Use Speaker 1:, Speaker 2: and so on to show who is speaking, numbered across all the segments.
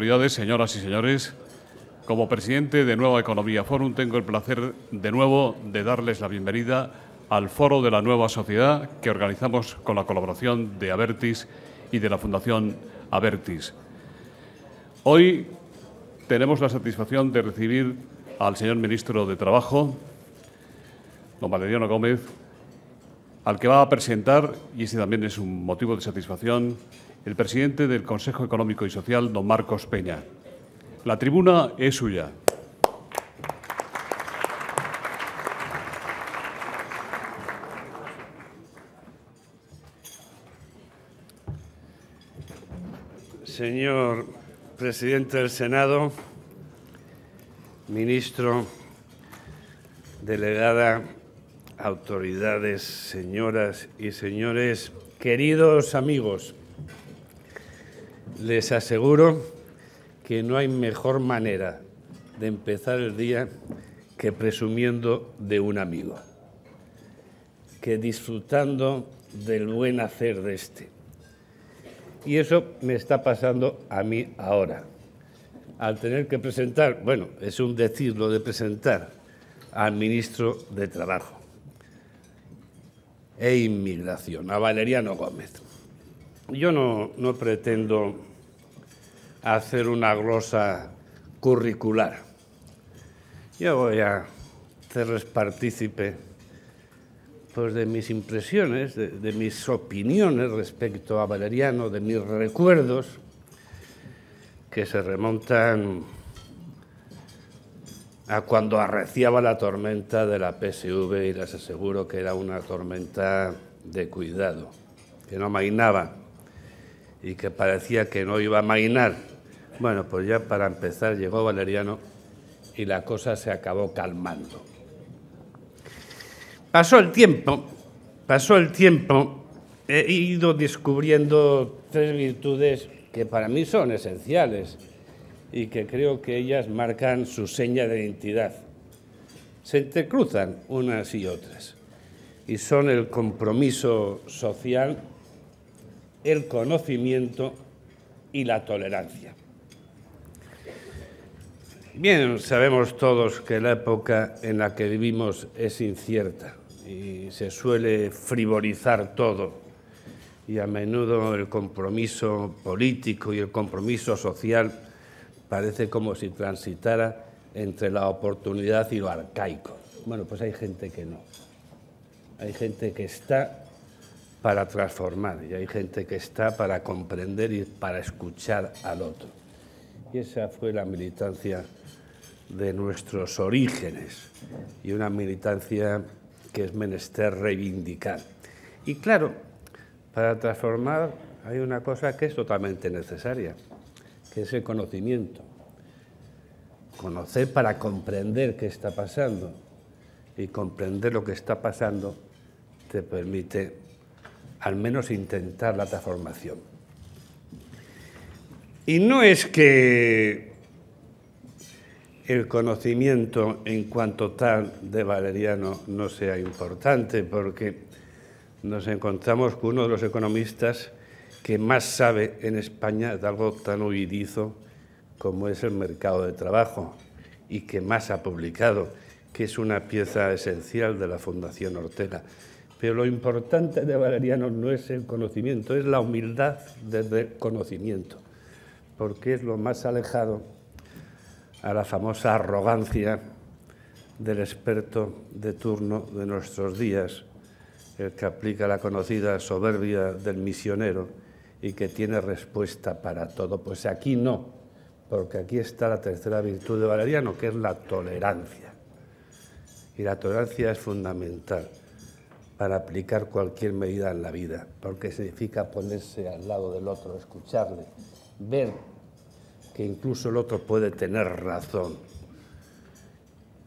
Speaker 1: autoridades, señoras y señores, como presidente de Nueva Economía Forum tengo el placer de nuevo de darles la bienvenida al Foro de la Nueva Sociedad que organizamos con la colaboración de Abertis y de la Fundación Abertis. Hoy tenemos la satisfacción de recibir al señor Ministro de Trabajo, don Valeriano Gómez, al que va a presentar, y ese también es un motivo de satisfacción, el presidente del Consejo Económico y Social, don Marcos Peña. La tribuna es suya.
Speaker 2: Señor presidente del Senado, ministro, delegada, autoridades, señoras y señores, queridos amigos, les aseguro que no hay mejor manera de empezar el día que presumiendo de un amigo, que disfrutando del buen hacer de este. Y eso me está pasando a mí ahora, al tener que presentar, bueno, es un decir lo de presentar al ministro de Trabajo e Inmigración, a Valeriano Gómez. Yo no pretendo hacer una glosa curricular. Yo voy a hacerles partícipe pues, de mis impresiones, de mis opiniones respecto a Valeriano, de mis recuerdos, que se remontan a cuando arreciaba la tormenta de la PSV, y les aseguro que era una tormenta de cuidado, que no amainaba y que parecía que no iba a amainar. Bueno, pues ya para empezar llegó Valeriano y la cosa se acabó calmando. Pasó el tiempo, he ido descubriendo tres virtudes que para mí son esenciales y que creo que ellas marcan su seña de identidad. Se entrecruzan unas y otras y son el compromiso social, el conocimiento y la tolerancia. Bien, sabemos todos que la época en la que vivimos es incierta y se suele frivolizar todo, y a menudo el compromiso político y el compromiso social parece como si transitara entre la oportunidad y lo arcaico. Bueno, pues hay gente que no. Hay gente que está para transformar y hay gente que está para comprender y para escuchar al otro. Y esa fue la militancia de nuestros orígenes y una militancia que es menester reivindicar. Y claro, para transformar hay una cosa que es totalmente necesaria, que es el conocimiento. Conocer para comprender qué está pasando, y comprender lo que está pasando te permite al menos intentar la transformación. Y no es que el conocimiento en cuanto tal de Valeriano no sea importante, porque nos encontramos con uno de los economistas que más sabe en España de algo tan huidizo como es el mercado de trabajo y que más ha publicado, que es una pieza esencial de la Fundación Ortega. Pero lo importante de Valeriano no es el conocimiento, es la humildad del conocimiento, porque es lo más alejado a la famosa arrogancia del experto de turno de nuestros días, el que aplica la conocida soberbia del misionero y que tiene respuesta para todo. Pues aquí no, porque aquí está la tercera virtud de Valeriano, que es la tolerancia. Y la tolerancia es fundamental para aplicar cualquier medida en la vida, porque significa ponerse al lado del otro, escucharle, ver que incluso el otro puede tener razón.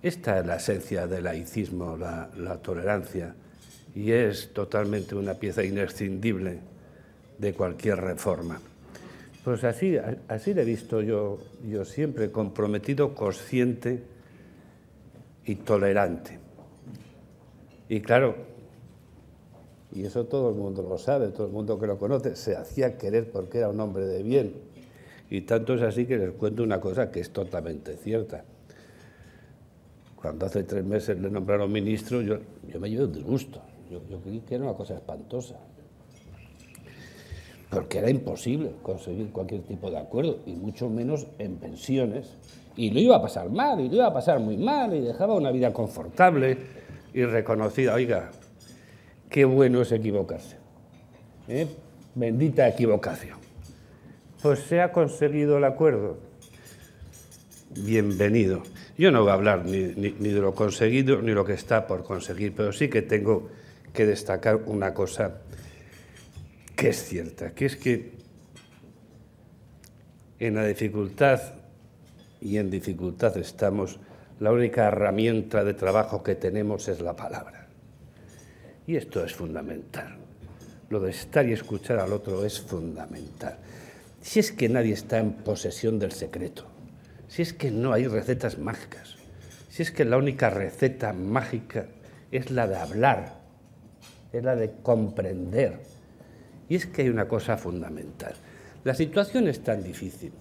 Speaker 2: Esta es la esencia del laicismo, la tolerancia, y es totalmente una pieza inescindible de cualquier reforma. Pues así le he visto yo siempre, comprometido, consciente y tolerante. Y claro, y eso todo el mundo lo sabe, todo el mundo que lo conoce, se hacía querer porque era un hombre de bien. Y tanto es así que les cuento una cosa que es totalmente cierta. Cuando hace 3 meses le nombraron ministro, yo me llevé un disgusto. Yo creí que era una cosa espantosa. Porque era imposible conseguir cualquier tipo de acuerdo, y mucho menos en pensiones. Y lo iba a pasar mal, y lo iba a pasar muy mal, y dejaba una vida confortable y reconocida. Oiga, qué bueno es equivocarse. Bendita equivocación. Pues se ha conseguido el acuerdo. Bienvenido. Yo no voy a hablar ni de lo conseguido ni lo que está por conseguir, pero sí que tengo que destacar una cosa que es cierta, que es que en la dificultad, y en dificultad estamos, la única herramienta de trabajo que tenemos es la palabra. Y esto es fundamental. Lo de estar y escuchar al otro es fundamental. Si es que nadie está en posesión del secreto, si es que no hay recetas mágicas, si es que la única receta mágica es la de hablar, es la de comprender. Y es que hay una cosa fundamental. La situación es tan difícil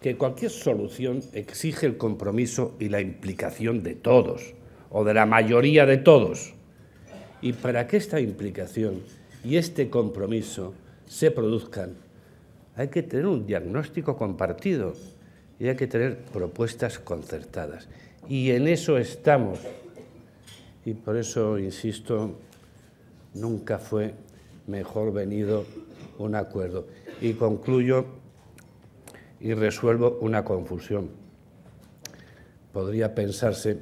Speaker 2: que cualquier solución exige el compromiso y la implicación de todos, o de la mayoría de todos. Y para que esta implicación y este compromiso se produzcan, hay que tener un diagnóstico compartido y hay que tener propuestas concertadas. Y en eso estamos. Y por eso, insisto, nunca fue mejor venido un acuerdo. Y concluyo y resuelvo una confusión. Podría pensarse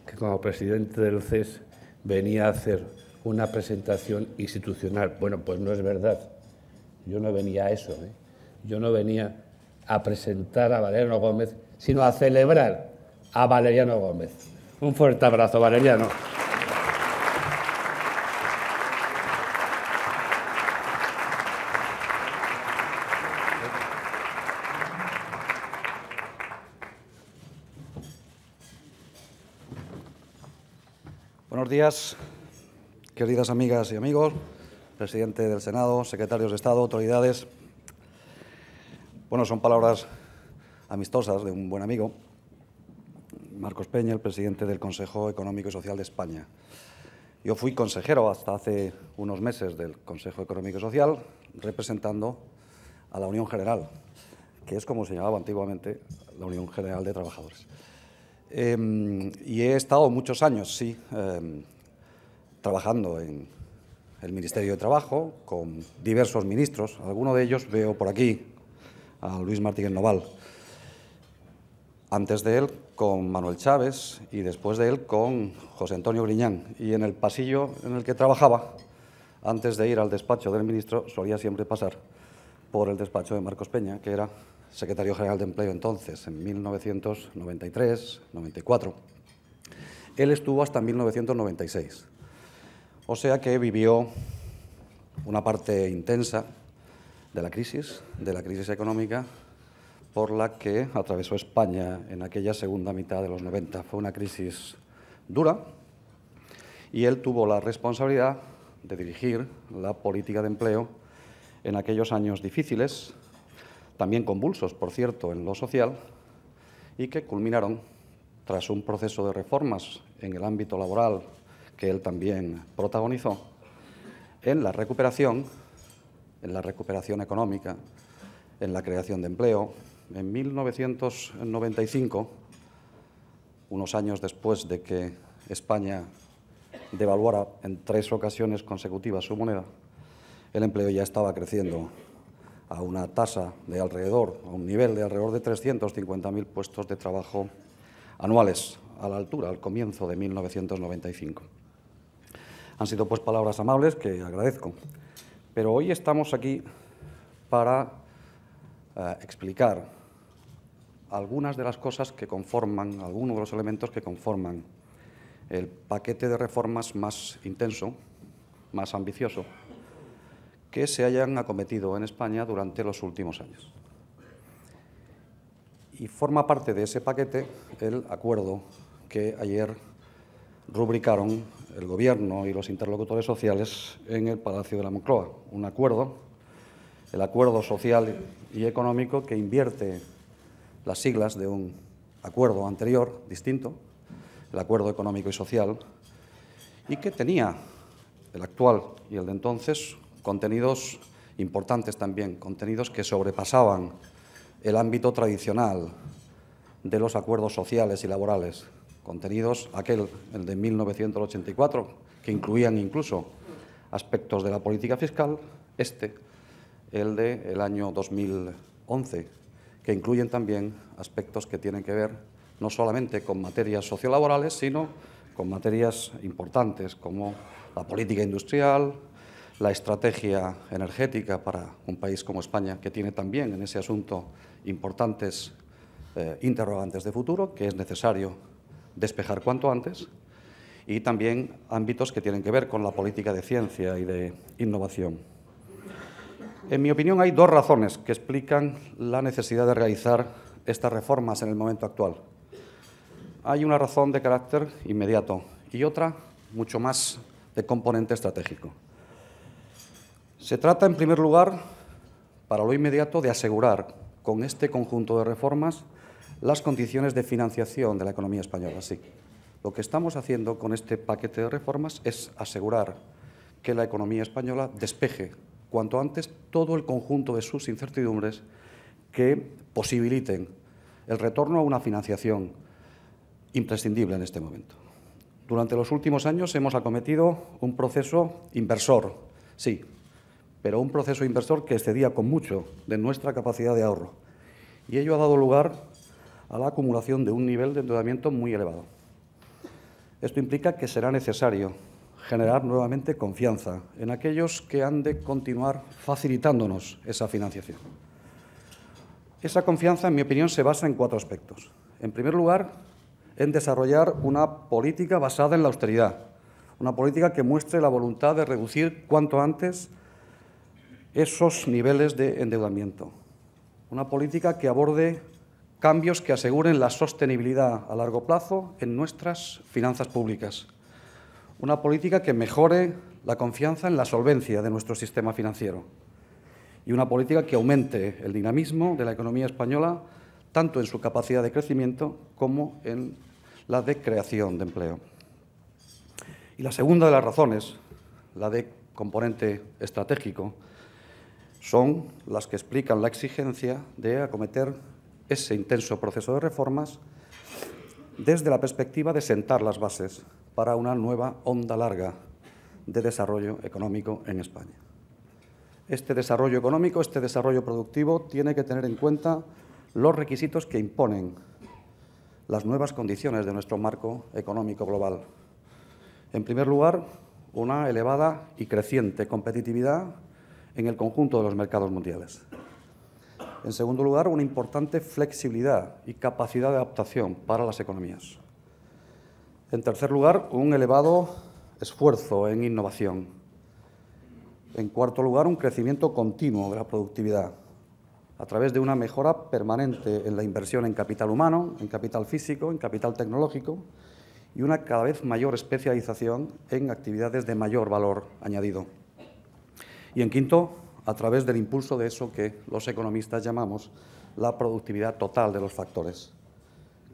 Speaker 2: que como presidente del CES venía a hacer una presentación institucional. Bueno, pues no es verdad. Yo no venía a eso. Yo no venía a presentar a Valeriano Gómez, sino a celebrar a Valeriano Gómez. Un fuerte abrazo, Valeriano.
Speaker 3: Buenos días, queridas amigas y amigos, presidente del Senado, secretarios de Estado, autoridades. Bueno, son palabras amistosas de un buen amigo, Marcos Peña, el presidente del Consejo Económico y Social de España. Yo fui consejero hasta hace unos meses del Consejo Económico y Social, representando a la Unión General, que es como se llamaba antiguamente la Unión General de Trabajadores. Y he estado muchos años, sí, trabajando en el Ministerio de Trabajo con diversos ministros. Alguno de ellos veo por aquí, a Luis Martínez Noval. Antes de él con Manuel Chávez y después de él con José Antonio Griñán. Y en el pasillo en el que trabajaba, antes de ir al despacho del ministro, solía siempre pasar por el despacho de Marcos Peña, que era secretario general de Empleo entonces, en 1993-94. Él estuvo hasta 1996. O sea que vivió una parte intensa de la crisis económica por la que atravesó España en aquella segunda mitad de los 90. Fue una crisis dura y él tuvo la responsabilidad de dirigir la política de empleo en aquellos años difíciles, también convulsos, por cierto, en lo social, y que culminaron tras un proceso de reformas en el ámbito laboral que él también protagonizó, en la recuperación económica, en la creación de empleo. En 1995, unos años después de que España devaluara en 3 ocasiones consecutivas su moneda, el empleo ya estaba creciendo a una tasa de alrededor, a un nivel de alrededor de 350.000 puestos de trabajo anuales, a la altura, al comienzo de 1995. Han sido pues palabras amables que agradezco, pero hoy estamos aquí para explicar algunas de las cosas que conforman, algunos de los elementos que conforman el paquete de reformas más intenso, más ambicioso, que se hayan acometido en España durante los últimos años. Y forma parte de ese paquete el acuerdo que ayer rubricaron el Gobierno y los interlocutores sociales en el Palacio de la Moncloa. Un acuerdo el acuerdo social y económico que invierte las siglas de un acuerdo anterior, distinto, el acuerdo económico y social, y que tenía, el actual y el de entonces, contenidos importantes también, contenidos que sobrepasaban el ámbito tradicional de los acuerdos sociales y laborales, contenidos, el de 1984, que incluían incluso aspectos de la política fiscal, el del año 2011, que incluyen también aspectos que tienen que ver no solamente con materias sociolaborales, sino con materias importantes como la política industrial, la estrategia energética para un país como España, que tiene también en ese asunto importantes interrogantes de futuro, que es necesario despejar cuanto antes, y también ámbitos que tienen que ver con la política de ciencia y de innovación. En mi opinión, hay dos razones que explican la necesidad de realizar estas reformas en el momento actual. Hay una razón de carácter inmediato y otra mucho más de componente estratégico. Se trata, en primer lugar, para lo inmediato, de asegurar con este conjunto de reformas las condiciones de financiación de la economía española. Sí, lo que estamos haciendo con este paquete de reformas es asegurar que la economía española despeje cuanto antes todo el conjunto de sus incertidumbres que posibiliten el retorno a una financiación imprescindible en este momento. Durante los últimos años hemos acometido un proceso inversor, sí, pero un proceso inversor que excedía con mucho de nuestra capacidad de ahorro. Y ello ha dado lugar a la acumulación de un nivel de endeudamiento muy elevado. Esto implica que será necesario generar nuevamente confianza en aquellos que han de continuar facilitándonos esa financiación. Esa confianza, en mi opinión, se basa en cuatro aspectos. En primer lugar, en desarrollar una política basada en la austeridad, una política que muestre la voluntad de reducir cuanto antes esos niveles de endeudamiento, una política que aborde cambios que aseguren la sostenibilidad a largo plazo en nuestras finanzas públicas, una política que mejore la confianza en la solvencia de nuestro sistema financiero y una política que aumente el dinamismo de la economía española, tanto en su capacidad de crecimiento como en la de creación de empleo. Y la segunda de las razones, la de componente estratégico, son las que explican la exigencia de acometer ese intenso proceso de reformas desde la perspectiva de sentar las bases para una nueva onda larga de desarrollo económico en España. Este desarrollo económico, este desarrollo productivo, tiene que tener en cuenta los requisitos que imponen las nuevas condiciones de nuestro marco económico global. En primer lugar, una elevada y creciente competitividad en el conjunto de los mercados mundiales. En segundo lugar, una importante flexibilidad y capacidad de adaptación para las economías. En tercer lugar, un elevado esfuerzo en innovación. En cuarto lugar, un crecimiento continuo de la productividad a través de una mejora permanente en la inversión en capital humano, en capital físico, en capital tecnológico y una cada vez mayor especialización en actividades de mayor valor añadido. Y en quinto, a través del impulso de eso que los economistas llamamos la productividad total de los factores,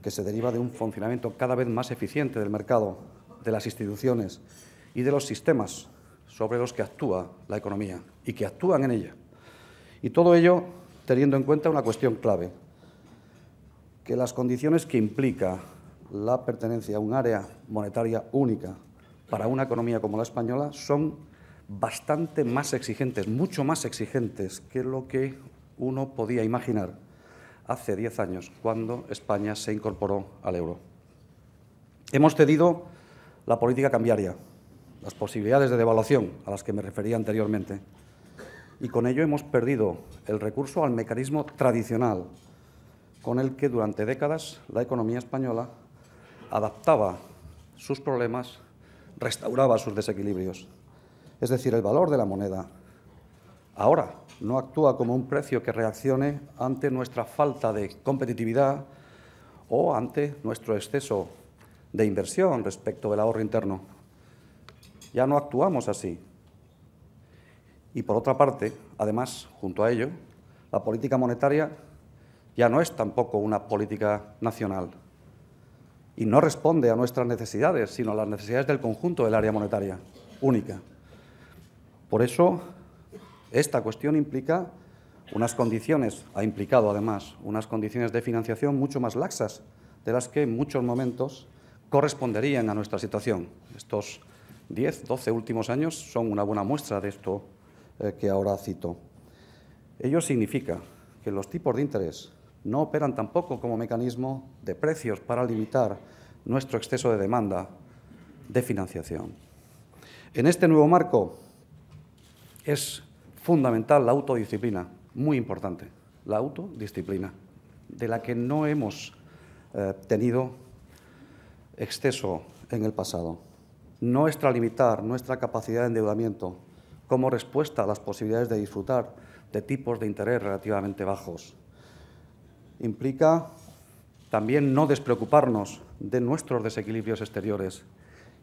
Speaker 3: que se deriva de un funcionamiento cada vez más eficiente del mercado, de las instituciones y de los sistemas sobre los que actúa la economía y que actúan en ella. Y todo ello teniendo en cuenta una cuestión clave, que las condiciones que implica la pertenencia a un área monetaria única para una economía como la española son bastante más exigentes, mucho más exigentes que lo que uno podía imaginar hace 10 años, cuando España se incorporó al euro. Hemos cedido la política cambiaria, las posibilidades de devaluación a las que me refería anteriormente, y con ello hemos perdido el recurso al mecanismo tradicional con el que durante décadas la economía española adaptaba sus problemas, restauraba sus desequilibrios. Es decir, el valor de la moneda ahora no actúa como un precio que reaccione ante nuestra falta de competitividad o ante nuestro exceso de inversión respecto del ahorro interno. Ya no actuamos así. Y, por otra parte, además, junto a ello, la política monetaria ya no es tampoco una política nacional y no responde a nuestras necesidades, sino a las necesidades del conjunto del área monetaria, única. Por eso, esta cuestión implica ha implicado además unas condiciones de financiación mucho más laxas de las que en muchos momentos corresponderían a nuestra situación. Estos 10, 12 últimos años son una buena muestra de esto que ahora cito. Ello significa que los tipos de interés no operan tampoco como mecanismo de precios para limitar nuestro exceso de demanda de financiación. En este nuevo marco es fundamental la autodisciplina, muy importante, la autodisciplina, de la que no hemos tenido exceso en el pasado. No extralimitar nuestra capacidad de endeudamiento como respuesta a las posibilidades de disfrutar de tipos de interés relativamente bajos. Implica también no despreocuparnos de nuestros desequilibrios exteriores.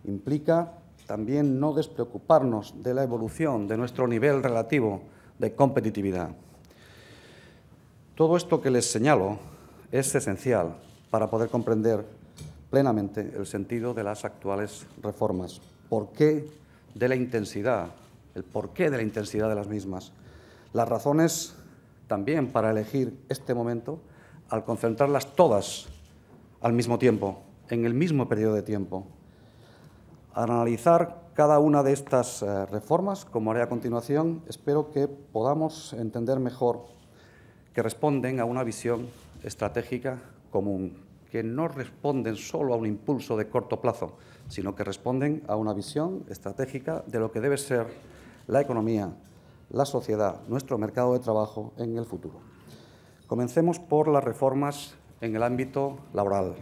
Speaker 3: Implica también no despreocuparnos de la evolución de nuestro nivel relativo de competitividad. Todo esto que les señalo es esencial para poder comprender plenamente el sentido de las actuales reformas. El porqué de la intensidad de las mismas. Las razones también para elegir este momento al concentrarlas todas al mismo tiempo, en el mismo periodo de tiempo. Al analizar cada una de estas reformas, como haré a continuación, espero que podamos entender mejor que responden a una visión estratégica común, que no responden solo a un impulso de corto plazo, sino que responden a una visión estratégica de lo que debe ser la economía, la sociedad, nuestro mercado de trabajo en el futuro. Comencemos por las reformas en el ámbito laboral.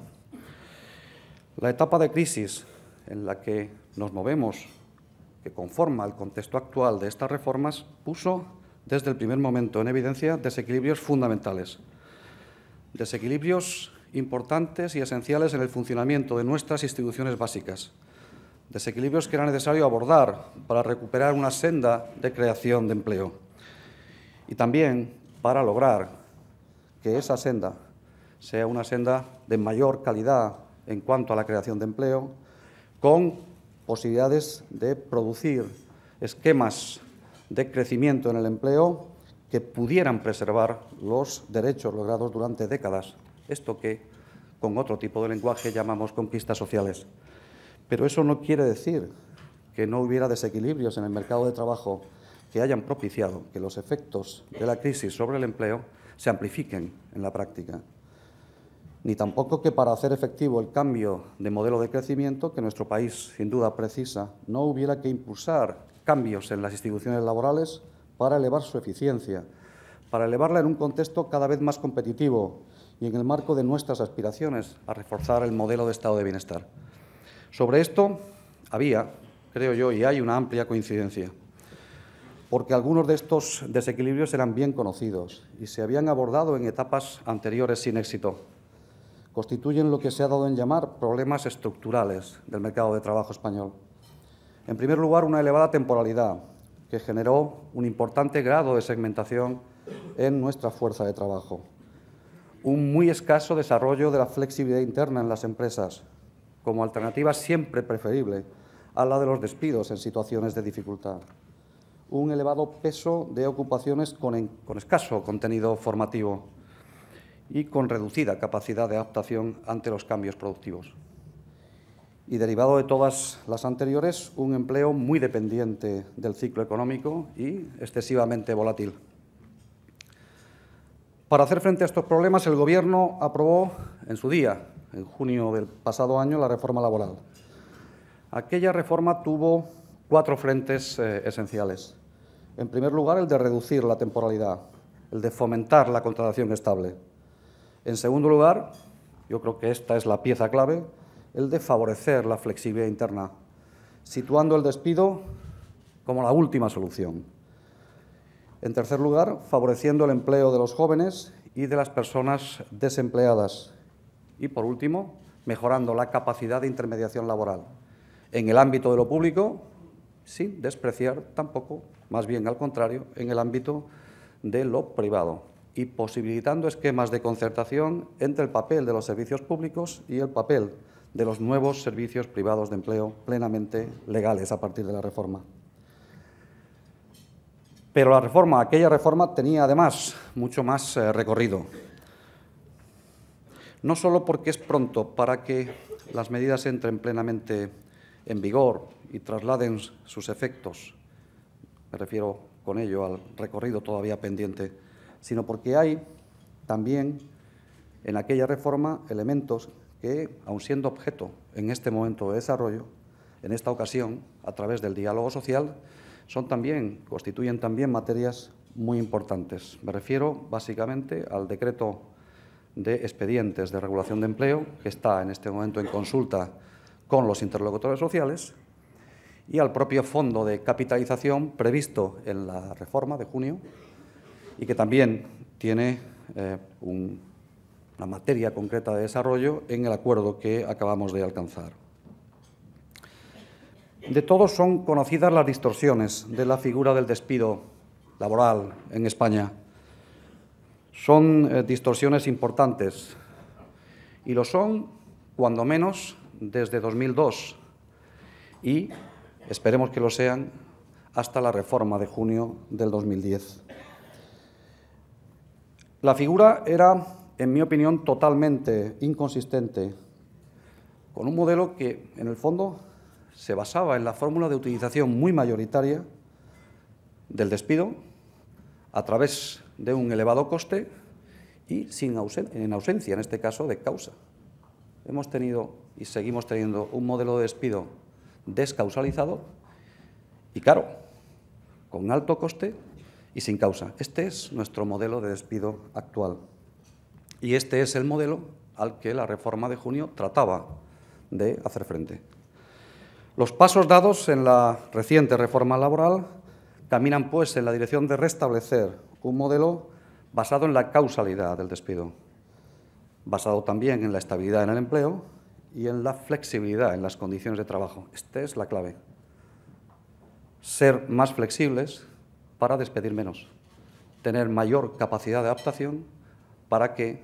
Speaker 3: La etapa de crisis en la que nos movemos, que conforma el contexto actual de estas reformas, puso desde el primer momento en evidencia desequilibrios fundamentales, desequilibrios importantes y esenciales en el funcionamiento de nuestras instituciones básicas, desequilibrios que era necesario abordar para recuperar una senda de creación de empleo y también para lograr que esa senda sea una senda de mayor calidad en cuanto a la creación de empleo, con posibilidades de producir esquemas de crecimiento en el empleo que pudieran preservar los derechos logrados durante décadas, esto que con otro tipo de lenguaje llamamos conquistas sociales. Pero eso no quiere decir que no hubiera desequilibrios en el mercado de trabajo que hayan propiciado que los efectos de la crisis sobre el empleo se amplifiquen en la práctica. Ni tampoco que para hacer efectivo el cambio de modelo de crecimiento que nuestro país sin duda precisa, no hubiera que impulsar cambios en las instituciones laborales para elevar su eficiencia, para elevarla en un contexto cada vez más competitivo y en el marco de nuestras aspiraciones a reforzar el modelo de estado de bienestar. Sobre esto había, creo yo, y hay una amplia coincidencia, porque algunos de estos desequilibrios eran bien conocidos y se habían abordado en etapas anteriores sin éxito. Constituyen lo que se ha dado en llamar problemas estructurales del mercado de trabajo español. En primer lugar, una elevada temporalidad que generó un importante grado de segmentación en nuestra fuerza de trabajo. Un muy escaso desarrollo de la flexibilidad interna en las empresas, como alternativa siempre preferible a la de los despidos en situaciones de dificultad. Un elevado peso de ocupaciones con escaso contenido formativo y con reducida capacidad de adaptación ante los cambios productivos. Y derivado de todas las anteriores, un empleo muy dependiente del ciclo económico y excesivamente volátil. Para hacer frente a estos problemas, el Gobierno aprobó en su día, en junio del pasado año, la reforma laboral. Aquella reforma tuvo 4 frentes esenciales. En primer lugar, el de reducir la temporalidad, el de fomentar la contratación estable. En segundo lugar, yo creo que esta es la pieza clave, el de favorecer la flexibilidad interna, situando el despido como la última solución. En tercer lugar, favoreciendo el empleo de los jóvenes y de las personas desempleadas. Y, por último, mejorando la capacidad de intermediación laboral en el ámbito de lo público, sin despreciar tampoco, más bien al contrario, en el ámbito de lo privado y posibilitando esquemas de concertación entre el papel de los servicios públicos y el papel de los nuevos servicios privados de empleo plenamente legales a partir de la reforma. Pero aquella reforma tenía además mucho más recorrido. No solo porque es pronto para que las medidas entren plenamente en vigor y trasladen sus efectos, me refiero con ello al recorrido todavía pendiente, sino porque hay también en aquella reforma elementos que, aun siendo objeto en este momento de desarrollo, en esta ocasión, a través del diálogo social, constituyen también materias muy importantes. Me refiero básicamente al decreto de expedientes de regulación de empleo, que está en este momento en consulta con los interlocutores sociales, y al propio fondo de capitalización previsto en la reforma de junio y que también tiene una materia concreta de desarrollo en el acuerdo que acabamos de alcanzar. De todos son conocidas las distorsiones de la figura del despido laboral en España. Son distorsiones importantes y lo son, cuando menos, desde 2002 y esperemos que lo sean hasta la reforma de junio del 2010. La figura era, en mi opinión, totalmente inconsistente con un modelo que, en el fondo, se basaba en la fórmula de utilización muy mayoritaria del despido a través de un elevado coste y en ausencia, en este caso, de causa. Hemos tenido y seguimos teniendo un modelo de despido descausalizado y caro, con alto coste y sin causa. Este es nuestro modelo de despido actual y este es el modelo al que la reforma de junio trataba de hacer frente. Los pasos dados en la reciente reforma laboral caminan, pues, en la dirección de restablecer un modelo basado en la causalidad del despido, basado también en la estabilidad en el empleo y en la flexibilidad en las condiciones de trabajo. Esta es la clave. Ser más flexibles para despedir menos, tener mayor capacidad de adaptación para que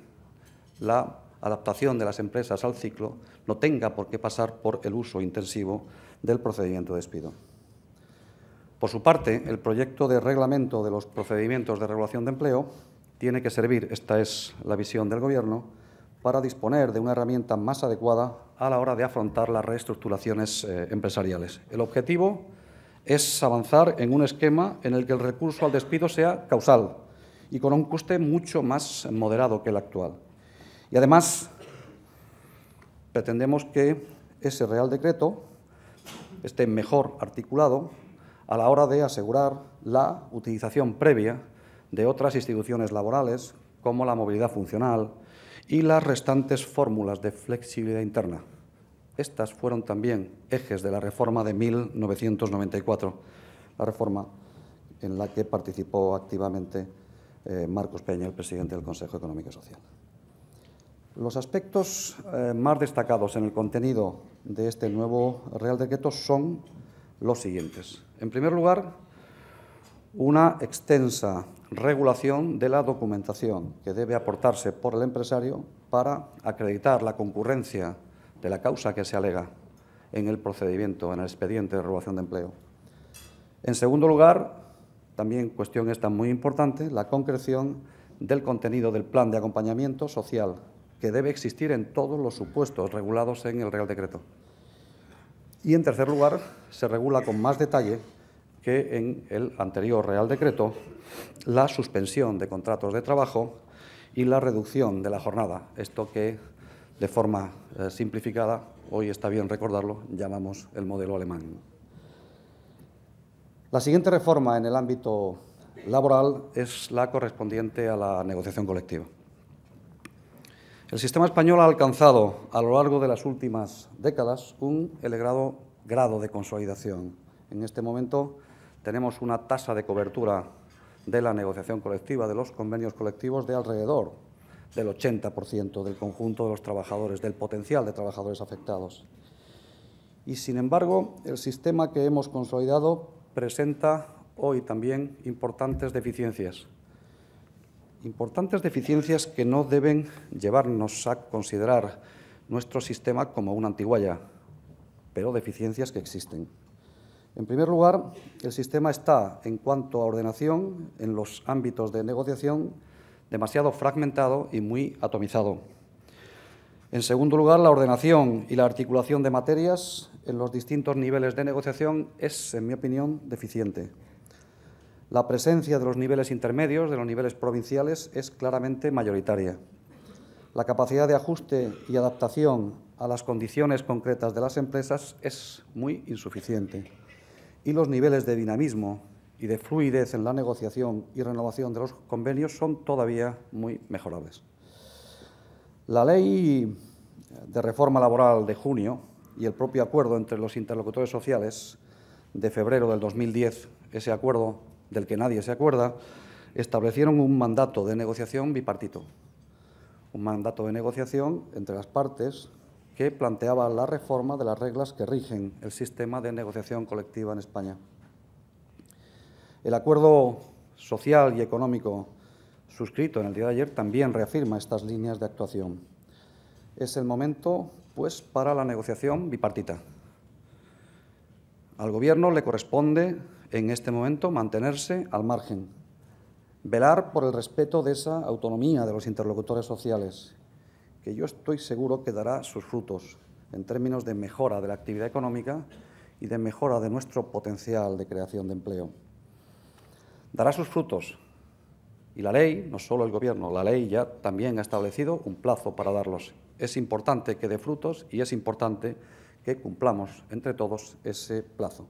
Speaker 3: la adaptación de las empresas al ciclo no tenga por qué pasar por el uso intensivo del procedimiento de despido. Por su parte, el proyecto de reglamento de los procedimientos de regulación de empleo tiene que servir, esta es la visión del Gobierno, para disponer de una herramienta más adecuada a la hora de afrontar las reestructuraciones empresariales. El objetivo es avanzar en un esquema en el que el recurso al despido sea causal y con un coste mucho más moderado que el actual. Y además, pretendemos que ese Real Decreto esté mejor articulado a la hora de asegurar la utilización previa de otras instituciones laborales, como la movilidad funcional y las restantes fórmulas de flexibilidad interna. Estas fueron también ejes de la reforma de 1994, la reforma en la que participó activamente Marcos Peña, el presidente del Consejo Económico y Social. Los aspectos más destacados en el contenido de este nuevo Real Decreto son los siguientes. En primer lugar, una extensa regulación de la documentación que debe aportarse por el empresario para acreditar la concurrencia de la causa que se alega en el procedimiento, en el expediente de regulación de empleo. En segundo lugar, también cuestión esta muy importante, la concreción del contenido del plan de acompañamiento social que debe existir en todos los supuestos regulados en el Real Decreto. Y, en tercer lugar, se regula con más detalle que en el anterior Real Decreto la suspensión de contratos de trabajo y la reducción de la jornada, esto que, de forma simplificada, hoy está bien recordarlo, llamamos el modelo alemán. La siguiente reforma en el ámbito laboral es la correspondiente a la negociación colectiva. El sistema español ha alcanzado a lo largo de las últimas décadas un elevado grado de consolidación. En este momento tenemos una tasa de cobertura de la negociación colectiva, de los convenios colectivos, de alrededor del 80% del conjunto de los trabajadores, del potencial de trabajadores afectados. Y, sin embargo, el sistema que hemos consolidado presenta hoy también importantes deficiencias. Importantes deficiencias que no deben llevarnos a considerar nuestro sistema como una antigualla, pero deficiencias que existen. En primer lugar, el sistema está, en cuanto a ordenación, en los ámbitos de negociación, demasiado fragmentado y muy atomizado. En segundo lugar, la ordenación y la articulación de materias en los distintos niveles de negociación es, en mi opinión, deficiente. La presencia de los niveles intermedios, de los niveles provinciales, es claramente mayoritaria. La capacidad de ajuste y adaptación a las condiciones concretas de las empresas es muy insuficiente. Y los niveles de dinamismo y de fluidez en la negociación y renovación de los convenios son todavía muy mejorables. La Ley de Reforma Laboral de junio y el propio acuerdo entre los interlocutores sociales de febrero del 2010, ese acuerdo del que nadie se acuerda, establecieron un mandato de negociación bipartito, un mandato de negociación entre las partes que planteaba la reforma de las reglas que rigen el sistema de negociación colectiva en España. El acuerdo social y económico suscrito en el día de ayer también reafirma estas líneas de actuación. Es el momento, pues, para la negociación bipartita. Al Gobierno le corresponde, en este momento, mantenerse al margen, velar por el respeto de esa autonomía de los interlocutores sociales, que yo estoy seguro que dará sus frutos en términos de mejora de la actividad económica y de mejora de nuestro potencial de creación de empleo. Dará sus frutos. Y la ley, no solo el Gobierno, la ley ya también ha establecido un plazo para darlos. Es importante que dé frutos y es importante que cumplamos entre todos ese plazo.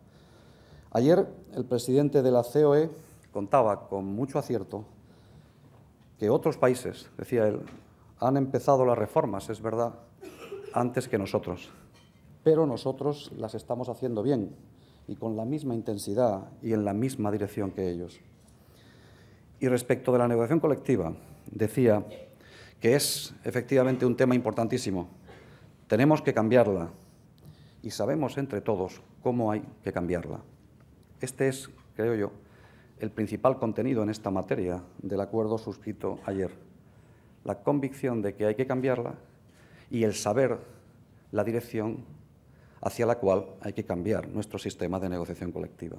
Speaker 3: Ayer el presidente de la COE contaba con mucho acierto que otros países, decía él, han empezado las reformas, es verdad, antes que nosotros, pero nosotros las estamos haciendo bien y con la misma intensidad y en la misma dirección que ellos. Y respecto de la negociación colectiva, decía que es efectivamente un tema importantísimo. Tenemos que cambiarla y sabemos entre todos cómo hay que cambiarla. Este es, creo yo, el principal contenido en esta materia del acuerdo suscrito ayer. La convicción de que hay que cambiarla y el saber la dirección hacia la cual hay que cambiar nuestro sistema de negociación colectiva.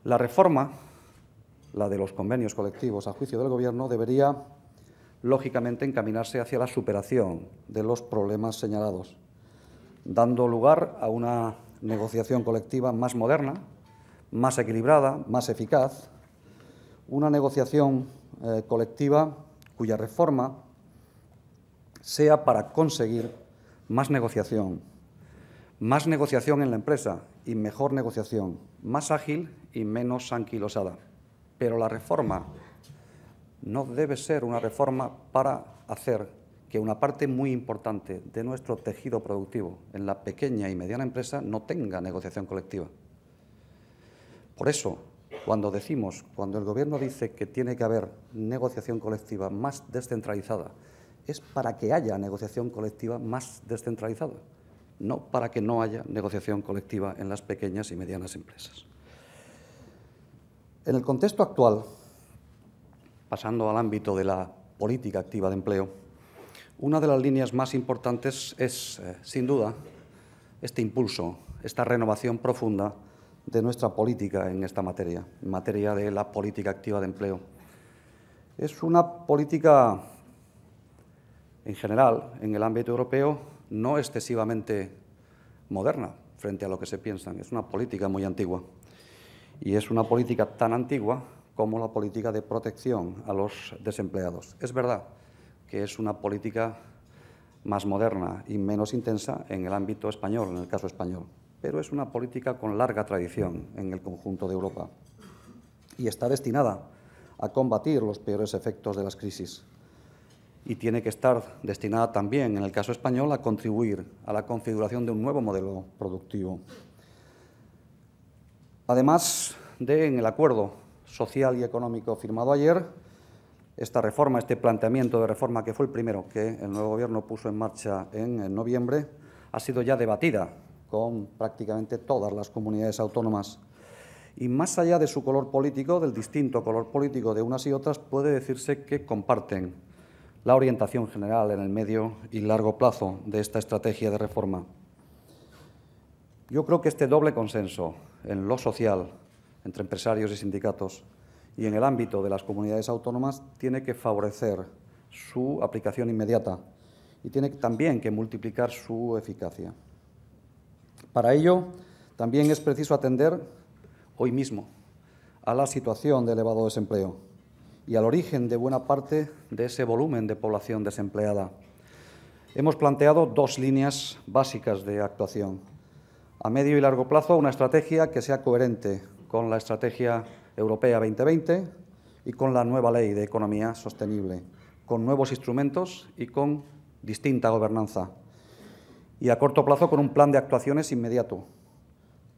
Speaker 3: La reforma, la de los convenios colectivos a juicio del Gobierno, debería, lógicamente, encaminarse hacia la superación de los problemas señalados, dando lugar a una negociación colectiva más moderna, más equilibrada, más eficaz, una negociación colectiva cuya reforma sea para conseguir más negociación en la empresa y mejor negociación, más ágil y menos anquilosada. Pero la reforma no debe ser una reforma para hacer que una parte muy importante de nuestro tejido productivo en la pequeña y mediana empresa no tenga negociación colectiva. Por eso, cuando el Gobierno dice que tiene que haber negociación colectiva más descentralizada, es para que haya negociación colectiva más descentralizada, no para que no haya negociación colectiva en las pequeñas y medianas empresas. En el contexto actual, pasando al ámbito de la política activa de empleo, una de las líneas más importantes es, sin duda, este impulso, esta renovación profunda de nuestra política en esta materia, en materia de la política activa de empleo. Es una política, en general, en el ámbito europeo, no excesivamente moderna frente a lo que se piensa. Es una política muy antigua. Y es una política tan antigua como la política de protección a los desempleados. Es verdad que es una política más moderna y menos intensa en el ámbito español, en el caso español, pero es una política con larga tradición en el conjunto de Europa y está destinada a combatir los peores efectos de las crisis y tiene que estar destinada también, en el caso español, a contribuir a la configuración de un nuevo modelo productivo. Además en el acuerdo social y económico firmado ayer, esta reforma, este planteamiento de reforma, que fue el primero que el nuevo Gobierno puso en marcha en noviembre, ha sido ya debatida con prácticamente todas las comunidades autónomas. Y más allá de su color político, del distinto color político de unas y otras, puede decirse que comparten la orientación general en el medio y largo plazo de esta estrategia de reforma. Yo creo que este doble consenso en lo social, entre empresarios y sindicatos, y en el ámbito de las comunidades autónomas, tiene que favorecer su aplicación inmediata y tiene también que multiplicar su eficacia. Para ello, también es preciso atender hoy mismo a la situación de elevado desempleo y al origen de buena parte de ese volumen de población desempleada. Hemos planteado dos líneas básicas de actuación. A medio y largo plazo, una estrategia que sea coherente con la Estrategia Europea 2020 y con la nueva Ley de Economía Sostenible, con nuevos instrumentos y con distinta gobernanza. Y a corto plazo, con un plan de actuaciones inmediato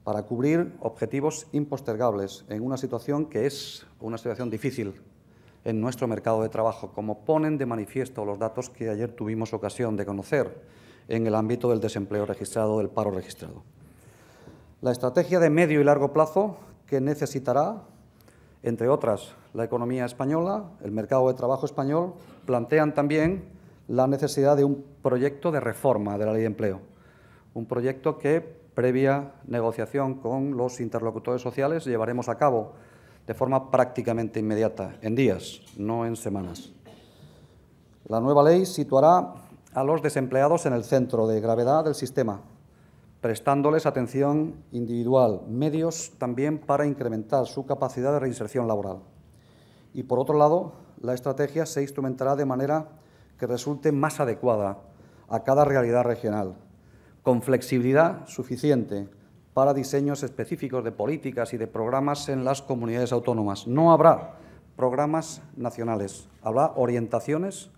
Speaker 3: para cubrir objetivos impostergables en una situación que es una situación difícil en nuestro mercado de trabajo, como ponen de manifiesto los datos que ayer tuvimos ocasión de conocer en el ámbito del desempleo registrado, del paro registrado. La estrategia de medio y largo plazo que necesitará, entre otras, la economía española, el mercado de trabajo español, plantean también la necesidad de un proyecto de reforma de la Ley de Empleo, un proyecto que, previa negociación con los interlocutores sociales, llevaremos a cabo de forma prácticamente inmediata, en días, no en semanas. La nueva ley situará a los desempleados en el centro de gravedad del sistema, prestándoles atención individual, medios también para incrementar su capacidad de reinserción laboral. Y, por otro lado, la estrategia se instrumentará de manera que resulte más adecuada a cada realidad regional, con flexibilidad suficiente para diseños específicos de políticas y de programas en las comunidades autónomas. No habrá programas nacionales, habrá orientaciones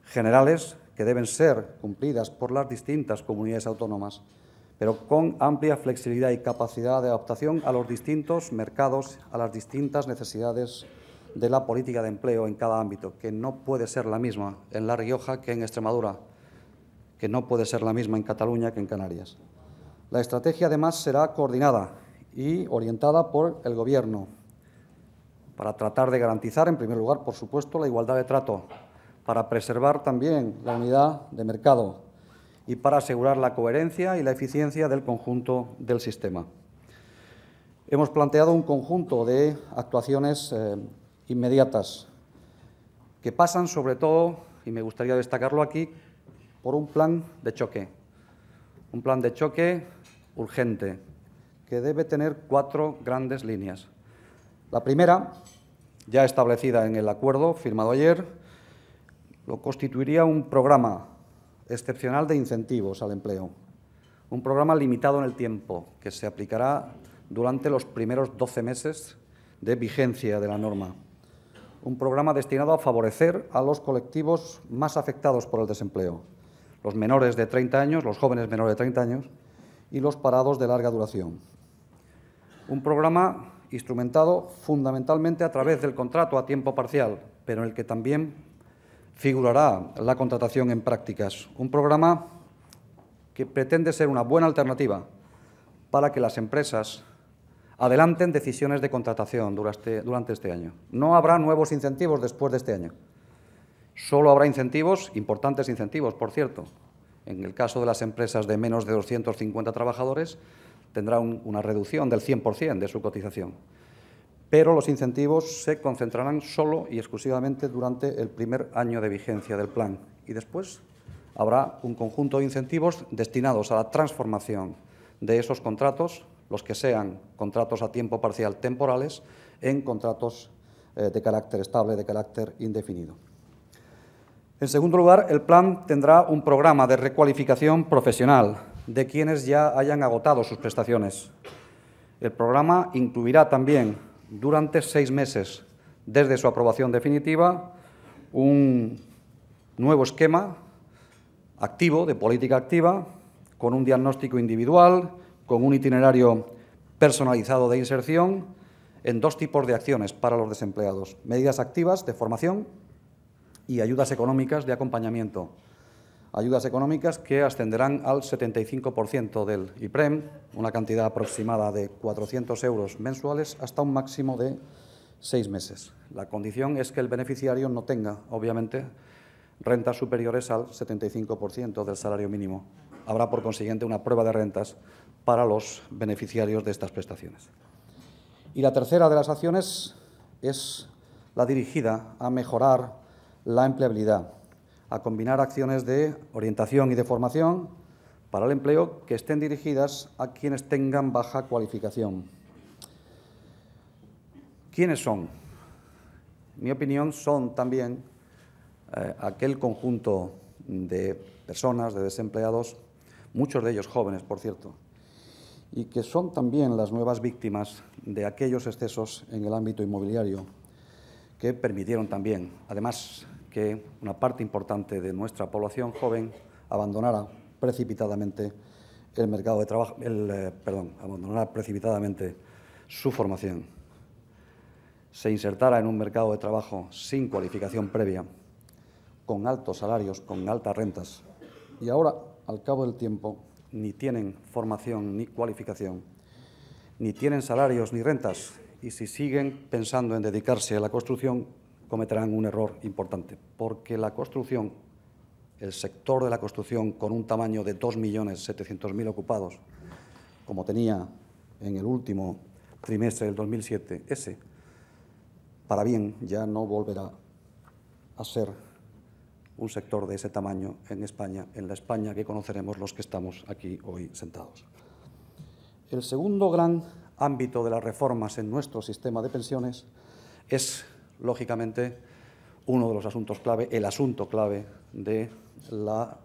Speaker 3: generales que deben ser cumplidas por las distintas comunidades autónomas, pero con amplia flexibilidad y capacidad de adaptación a los distintos mercados, a las distintas necesidades de la política de empleo en cada ámbito, que no puede ser la misma en La Rioja que en Extremadura, que no puede ser la misma en Cataluña que en Canarias. La estrategia, además, será coordinada y orientada por el Gobierno para tratar de garantizar, en primer lugar, por supuesto, la igualdad de trato, para preservar también la unidad de mercado y para asegurar la coherencia y la eficiencia del conjunto del sistema. Hemos planteado un conjunto de actuaciones inmediatas que pasan, sobre todo, y me gustaría destacarlo aquí, por un plan de choque urgente, que debe tener 4 grandes líneas. La primera, ya establecida en el acuerdo firmado ayer, lo constituiría un programa excepcional de incentivos al empleo, un programa limitado en el tiempo que se aplicará durante los primeros 12 meses de vigencia de la norma, un programa destinado a favorecer a los colectivos más afectados por el desempleo, los menores de 30 años, los jóvenes menores de 30 años y los parados de larga duración. Un programa instrumentado fundamentalmente a través del contrato a tiempo parcial, pero en el que también figurará la contratación en prácticas. Un programa que pretende ser una buena alternativa para que las empresas adelanten decisiones de contratación durante este año. No habrá nuevos incentivos después de este año. Solo habrá incentivos, importantes incentivos, por cierto. En el caso de las empresas de menos de 250 trabajadores, tendrán una reducción del 100% de su cotización. Pero los incentivos se concentrarán solo y exclusivamente durante el primer año de vigencia del plan. Y después habrá un conjunto de incentivos destinados a la transformación de esos contratos, los que sean contratos a tiempo parcial temporales, en contratos de carácter estable, de carácter indefinido. En segundo lugar, el plan tendrá un programa de recualificación profesional de quienes ya hayan agotado sus prestaciones. El programa incluirá también, durante 6 meses desde su aprobación definitiva, un nuevo esquema activo, de política activa, con un diagnóstico individual, con un itinerario personalizado de inserción, en 2 tipos de acciones para los desempleados: medidas activas de formación y ayudas económicas de acompañamiento ayudas económicas que ascenderán al 75% del IPREM, una cantidad aproximada de 400 euros mensuales, hasta un máximo de 6 meses. La condición es que el beneficiario no tenga, obviamente, rentas superiores al 75% del salario mínimo. Habrá, por consiguiente, una prueba de rentas para los beneficiarios de estas prestaciones. Y la tercera de las acciones es la dirigida a mejorar la empleabilidad, a combinar acciones de orientación y de formación para el empleo que estén dirigidas a quienes tengan baja cualificación. ¿Quiénes son? En mi opinión, son también aquel conjunto de personas, de desempleados, muchos de ellos jóvenes, por cierto, y que son también las nuevas víctimas de aquellos excesos en el ámbito inmobiliario que permitieron también, además, que una parte importante de nuestra población joven abandonara precipitadamente el mercado de trabajo, abandonara precipitadamente su formación, se insertara en un mercado de trabajo sin cualificación previa, con altos salarios, con altas rentas, y ahora, al cabo del tiempo, ni tienen formación ni cualificación, ni tienen salarios ni rentas, y si siguen pensando en dedicarse a la construcción, cometerán un error importante, porque la construcción, el sector de la construcción con un tamaño de 2.700.000 ocupados, como tenía en el último trimestre del 2007, ese, para bien, ya no volverá a ser un sector de ese tamaño en España, en la España que conoceremos los que estamos aquí hoy sentados. El segundo gran ámbito de las reformas en nuestro sistema de pensiones es, lógicamente, uno de los asuntos clave, el asunto clave de la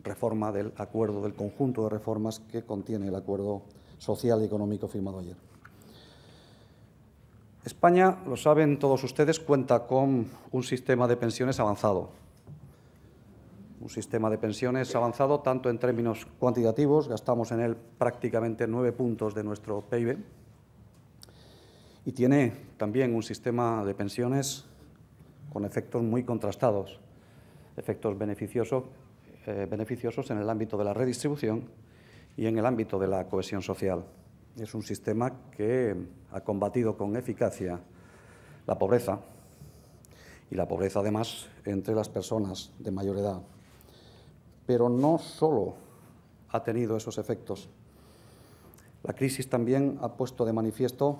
Speaker 3: reforma del acuerdo, del conjunto de reformas que contiene el acuerdo social y económico firmado ayer. España, lo saben todos ustedes, cuenta con un sistema de pensiones avanzado. Un sistema de pensiones avanzado tanto en términos cuantitativos, gastamos en él prácticamente 9 puntos de nuestro PIB, y tiene también un sistema de pensiones con efectos muy contrastados, efectos beneficiosos en el ámbito de la redistribución y en el ámbito de la cohesión social. Es un sistema que ha combatido con eficacia la pobreza, y la pobreza, además, entre las personas de mayor edad. Pero no solo ha tenido esos efectos. La crisis también ha puesto de manifiesto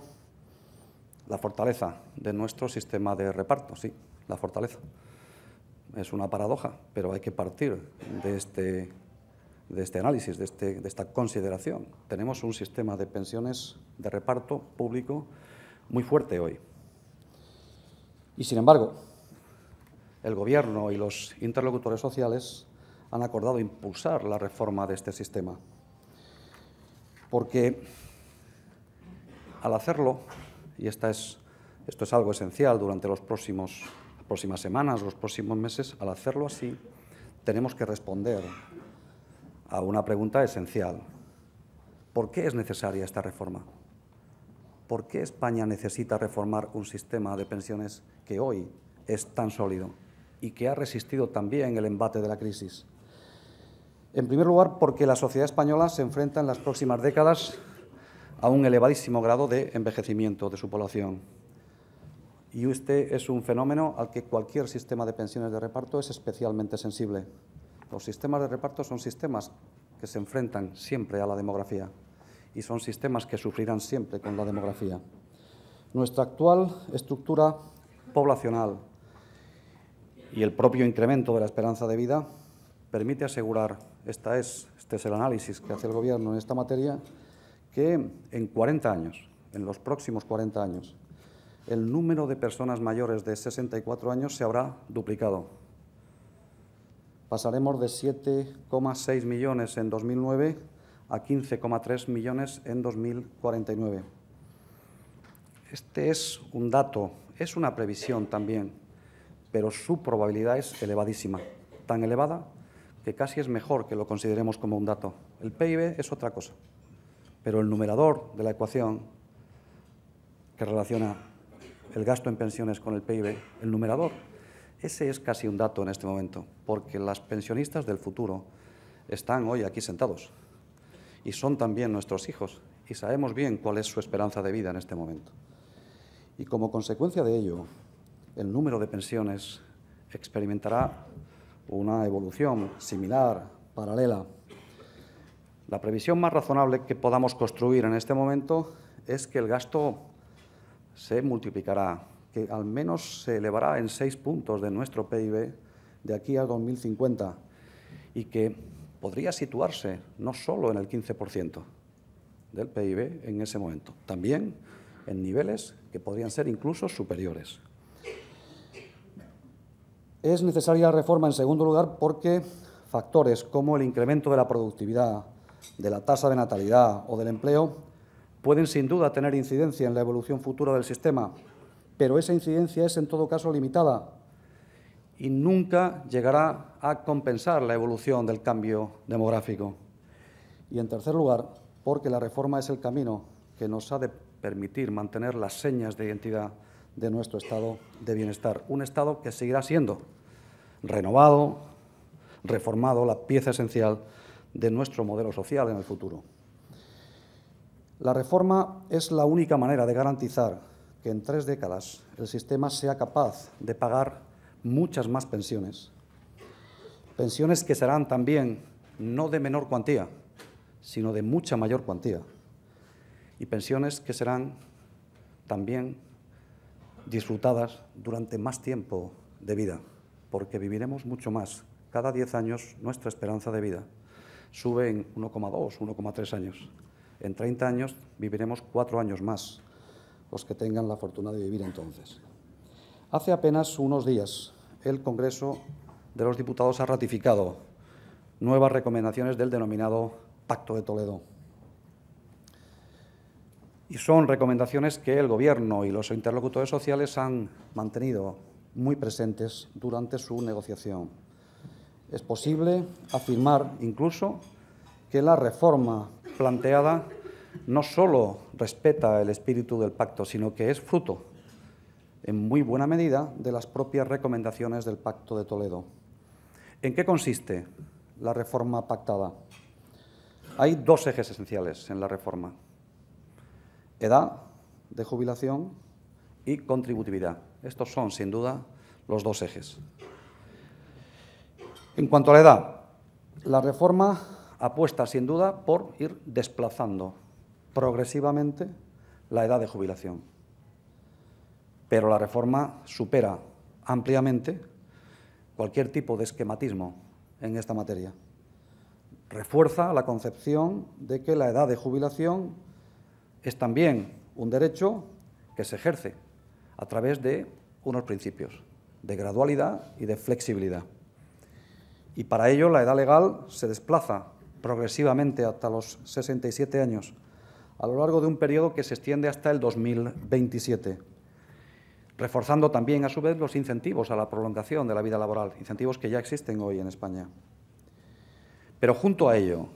Speaker 3: la fortaleza de nuestro sistema de reparto, sí, la fortaleza. Es una paradoja, pero hay que partir de este análisis, de esta consideración. Tenemos un sistema de pensiones de reparto público muy fuerte hoy. Y, sin embargo, el Gobierno y los interlocutores sociales han acordado impulsar la reforma de este sistema, porque al hacerlo, y esto es algo esencial durante las próximas semanas, los próximos meses, al hacerlo así, tenemos que responder a una pregunta esencial. ¿Por qué es necesaria esta reforma? ¿Por qué España necesita reformar un sistema de pensiones que hoy es tan sólido y que ha resistido también el embate de la crisis? En primer lugar, porque la sociedad española se enfrenta en las próximas décadas a un elevadísimo grado de envejecimiento de su población. Y este es un fenómeno al que cualquier sistema de pensiones de reparto es especialmente sensible. Los sistemas de reparto son sistemas que se enfrentan siempre a la demografía y son sistemas que sufrirán siempre con la demografía. Nuestra actual estructura poblacional y el propio incremento de la esperanza de vida permite asegurar, este es el análisis que hace el Gobierno en esta materia, que en 40 años, en los próximos 40 años, el número de personas mayores de 64 años se habrá duplicado. Pasaremos de 7,6 millones en 2009 a 15,3 millones en 2049. Este es un dato, es una previsión también, pero su probabilidad es elevadísima, tan elevada que casi es mejor que lo consideremos como un dato. El PIB es otra cosa, pero el numerador de la ecuación que relaciona el gasto en pensiones con el PIB, el numerador, Ese es casi un dato en este momento, porque las pensionistas del futuro están hoy aquí sentados y son también nuestros hijos y sabemos bien cuál es su esperanza de vida en este momento. Y como consecuencia de ello, el número de pensiones experimentará una evolución similar, paralela. La previsión más razonable que podamos construir en este momento es que el gasto se multiplicará, que al menos se elevará en 6 puntos de nuestro PIB de aquí a 2050 y que podría situarse no solo en el 15% del PIB en ese momento, también en niveles que podrían ser incluso superiores. Es necesaria la reforma, en segundo lugar, porque factores como el incremento de la productividad, de la tasa de natalidad o del empleo pueden sin duda tener incidencia en la evolución futura del sistema, pero esa incidencia es en todo caso limitada y nunca llegará a compensar la evolución del cambio demográfico. Y en tercer lugar, porque la reforma es el camino que nos ha de permitir mantener las señas de identidad de nuestro estado de bienestar, un estado que seguirá siendo renovado, reformado, la pieza esencial de nuestro modelo social en el futuro. La reforma es la única manera de garantizar que en 3 décadas el sistema sea capaz de pagar muchas más pensiones, pensiones que serán también no de menor cuantía, sino de mucha mayor cuantía, y pensiones que serán también disfrutadas durante más tiempo de vida, porque viviremos mucho más. Cada 10 años nuestra esperanza de vida sube en 1,2, 1,3 años. En 30 años viviremos 4 años más, los que tengan la fortuna de vivir entonces. Hace apenas unos días, el Congreso de los Diputados ha ratificado nuevas recomendaciones del denominado Pacto de Toledo. Y son recomendaciones que el Gobierno y los interlocutores sociales han mantenido muy presentes durante su negociación. Es posible afirmar incluso que la reforma planteada no solo respeta el espíritu del pacto, sino que es fruto, en muy buena medida, de las propias recomendaciones del Pacto de Toledo. ¿En qué consiste la reforma pactada? Hay 2 ejes esenciales en la reforma: edad de jubilación y contributividad. Estos son, sin duda, los 2 ejes. En cuanto a la edad, la reforma apuesta, sin duda, por ir desplazando progresivamente la edad de jubilación. Pero la reforma supera ampliamente cualquier tipo de esquematismo en esta materia. Refuerza la concepción de que la edad de jubilación es también un derecho que se ejerce a través de unos principios de gradualidad y de flexibilidad. Y para ello la edad legal se desplaza progresivamente hasta los 67 años, a lo largo de un periodo que se extiende hasta el 2027, reforzando también, a su vez, los incentivos a la prolongación de la vida laboral, incentivos que ya existen hoy en España. Pero junto a ello,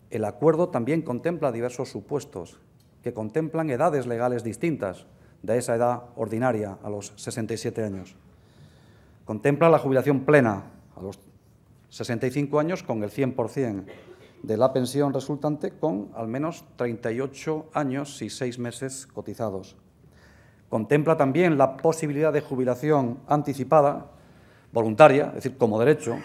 Speaker 3: el acuerdo también contempla diversos supuestos que contemplan edades legales distintas de esa edad ordinaria a los 67 años. Contempla la jubilación plena a los 65 años con el 100% de la pensión resultante, con al menos 38 años y 6 meses cotizados. Contempla también la posibilidad de jubilación anticipada, voluntaria, es decir, como derecho,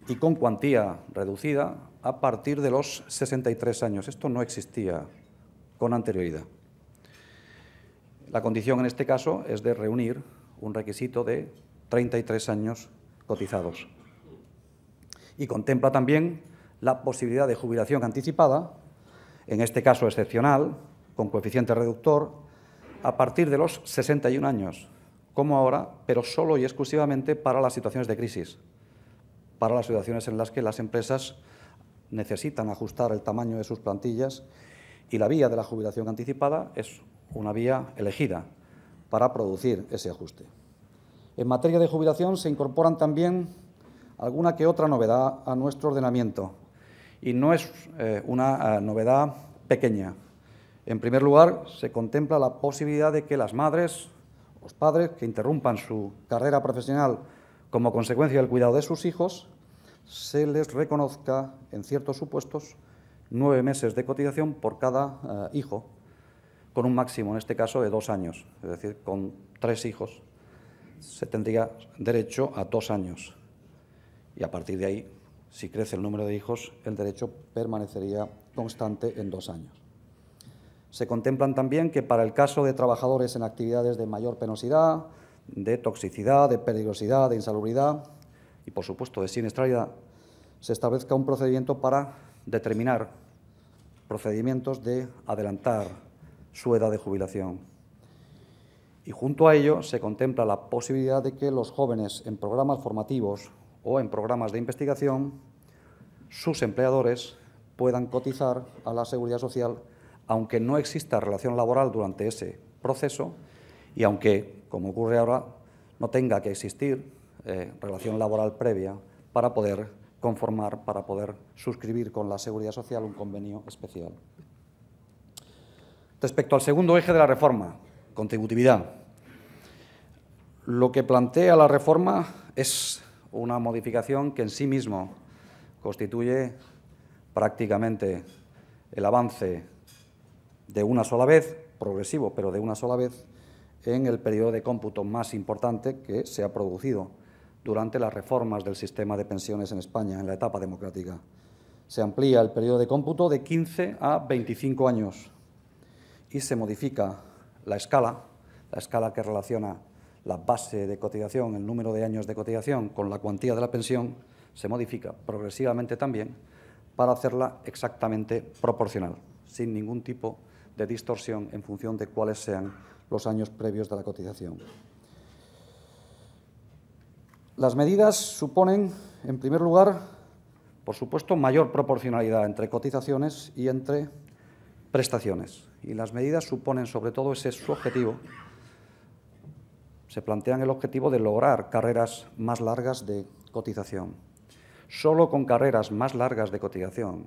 Speaker 3: y con cuantía reducida a partir de los 63 años. Esto no existía con anterioridad. La condición en este caso es de reunir un requisito de 33 años cotizados. Y contempla también la posibilidad de jubilación anticipada, en este caso excepcional, con coeficiente reductor, a partir de los 61 años, como ahora, pero solo y exclusivamente para las situaciones de crisis, para las situaciones en las que las empresas necesitan ajustar el tamaño de sus plantillas, y la vía de la jubilación anticipada es una vía elegida para producir ese ajuste. En materia de jubilación se incorporan también alguna que otra novedad a nuestro ordenamiento, y no es una novedad pequeña. En primer lugar, se contempla la posibilidad de que las madres, los padres que interrumpan su carrera profesional como consecuencia del cuidado de sus hijos, se les reconozca, en ciertos supuestos, 9 meses de cotización por cada hijo, con un máximo, en este caso, de 2 años. Es decir, con 3 hijos se tendría derecho a 2 años. Y a partir de ahí, si crece el número de hijos, el derecho permanecería constante en 2 años. Se contemplan también que para el caso de trabajadores en actividades de mayor penosidad, de toxicidad, de peligrosidad, de insalubridad y, por supuesto, de siniestralidad, se establezca un procedimiento para determinar procedimientos de adelantar su edad de jubilación. Y junto a ello se contempla la posibilidad de que los jóvenes en programas formativos o en programas de investigación, sus empleadores puedan cotizar a la Seguridad Social aunque no exista relación laboral durante ese proceso y aunque, como ocurre ahora, no tenga que existir relación laboral previa para poder conformar, para poder suscribir con la Seguridad Social un convenio especial. Respecto al segundo eje de la reforma, contributividad, lo que plantea la reforma es una modificación que en sí mismo constituye prácticamente el avance de una sola vez, progresivo, pero de una sola vez, en el periodo de cómputo más importante que se ha producido durante las reformas del sistema de pensiones en España, en la etapa democrática. Se amplía el periodo de cómputo de 15 a 25 años y se modifica la escala que relaciona la base de cotización, el número de años de cotización con la cuantía de la pensión, se modifica progresivamente también para hacerla exactamente proporcional, sin ningún tipo de distorsión en función de cuáles sean los años previos de la cotización. Las medidas suponen, en primer lugar, por supuesto, mayor proporcionalidad entre cotizaciones y entre prestaciones. Y las medidas suponen, sobre todo, ese su objetivo. Se plantean el objetivo de lograr carreras más largas de cotización. Solo con carreras más largas de cotización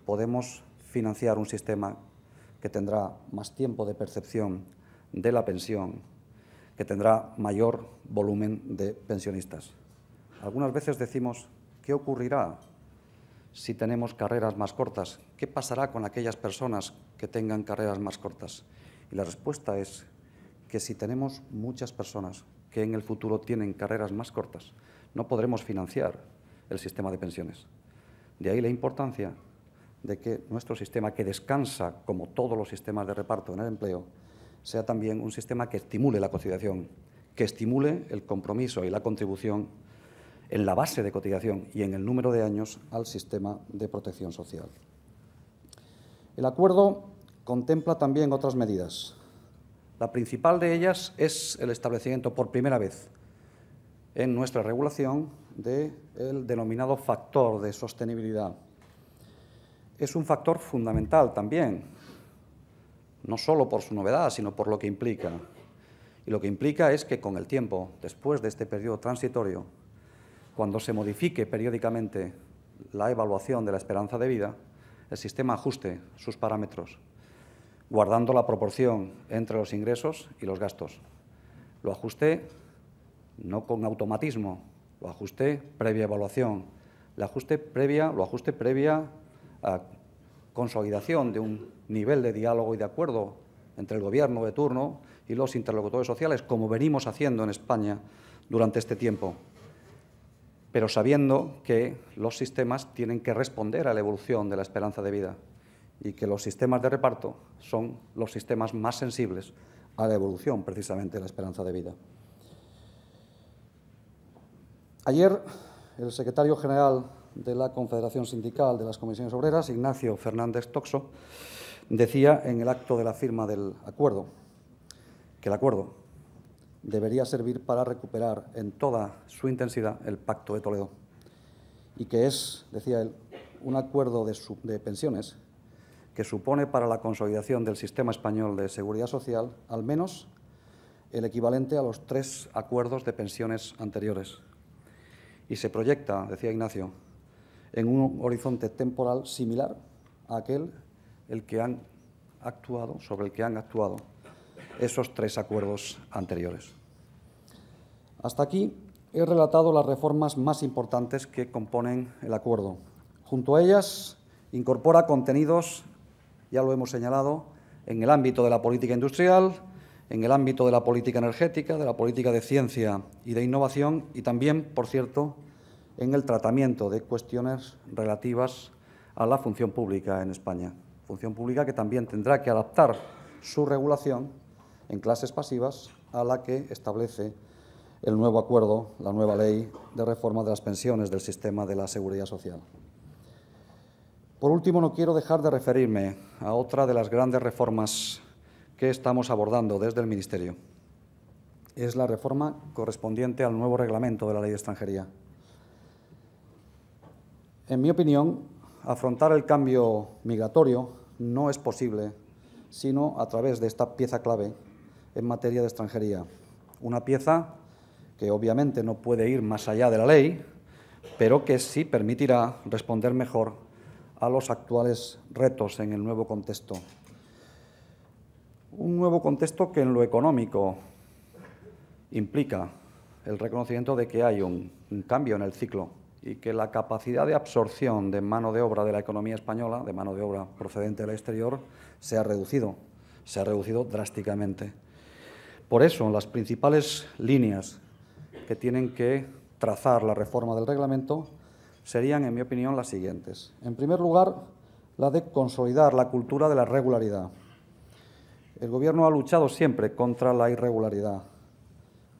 Speaker 3: podemos financiar un sistema que tendrá más tiempo de percepción de la pensión, que tendrá mayor volumen de pensionistas. Algunas veces decimos, ¿qué ocurrirá si tenemos carreras más cortas? ¿Qué pasará con aquellas personas que tengan carreras más cortas? Y la respuesta es que si tenemos muchas personas que en el futuro tienen carreras más cortas, no podremos financiar el sistema de pensiones. De ahí la importancia de que nuestro sistema, que descansa como todos los sistemas de reparto en el empleo, sea también un sistema que estimule la cotización, que estimule el compromiso y la contribución en la base de cotización y en el número de años al sistema de protección social. El acuerdo contempla también otras medidas. La principal de ellas es el establecimiento por primera vez en nuestra regulación del denominado factor de sostenibilidad. Es un factor fundamental también, no solo por su novedad, sino por lo que implica. Y lo que implica es que con el tiempo, después de este periodo transitorio, cuando se modifique periódicamente la evaluación de la esperanza de vida, el sistema ajuste sus parámetros, guardando la proporción entre los ingresos y los gastos. Lo ajuste no con automatismo, lo ajuste previa evaluación, lo ajuste previa a consolidación de un nivel de diálogo y de acuerdo entre el Gobierno de turno y los interlocutores sociales, como venimos haciendo en España durante este tiempo, pero sabiendo que los sistemas tienen que responder a la evolución de la esperanza de vida y que los sistemas de reparto son los sistemas más sensibles a la evolución, precisamente, de la esperanza de vida. Ayer, el secretario general de la Confederación Sindical de las Comisiones Obreras, Ignacio Fernández Toxo, decía en el acto de la firma del acuerdo que el acuerdo debería servir para recuperar en toda su intensidad el Pacto de Toledo y que es, decía él, un acuerdo de pensiones que supone para la consolidación del sistema español de seguridad social al menos el equivalente a los 3 acuerdos de pensiones anteriores. Y se proyecta, decía Ignacio, en un horizonte temporal similar a aquel sobre el que han actuado esos 3 acuerdos anteriores. Hasta aquí he relatado las reformas más importantes que componen el acuerdo. Junto a ellas, incorpora contenidos, ya lo hemos señalado, en el ámbito de la política industrial, en el ámbito de la política energética, de la política de ciencia y de innovación y también, por cierto, en el tratamiento de cuestiones relativas a la función pública en España. Función pública que también tendrá que adaptar su regulación en clases pasivas a la que establece el nuevo acuerdo, la nueva ley de reforma de las pensiones del sistema de la seguridad social. Por último, no quiero dejar de referirme a otra de las grandes reformas que estamos abordando desde el Ministerio. Es la reforma correspondiente al nuevo reglamento de la Ley de Extranjería. En mi opinión, afrontar el cambio migratorio no es posible sino a través de esta pieza clave en materia de extranjería. Una pieza que obviamente no puede ir más allá de la ley, pero que sí permitirá responder mejor a los actuales retos en el nuevo contexto. Un nuevo contexto que en lo económico implica el reconocimiento de que hay un cambio en el ciclo y que la capacidad de absorción de mano de obra de la economía española, de mano de obra procedente del exterior, se ha reducido drásticamente. Por eso, las principales líneas que tienen que trazar la reforma del reglamento serían, en mi opinión, las siguientes. En primer lugar, la de consolidar la cultura de la regularidad. El Gobierno ha luchado siempre contra la irregularidad.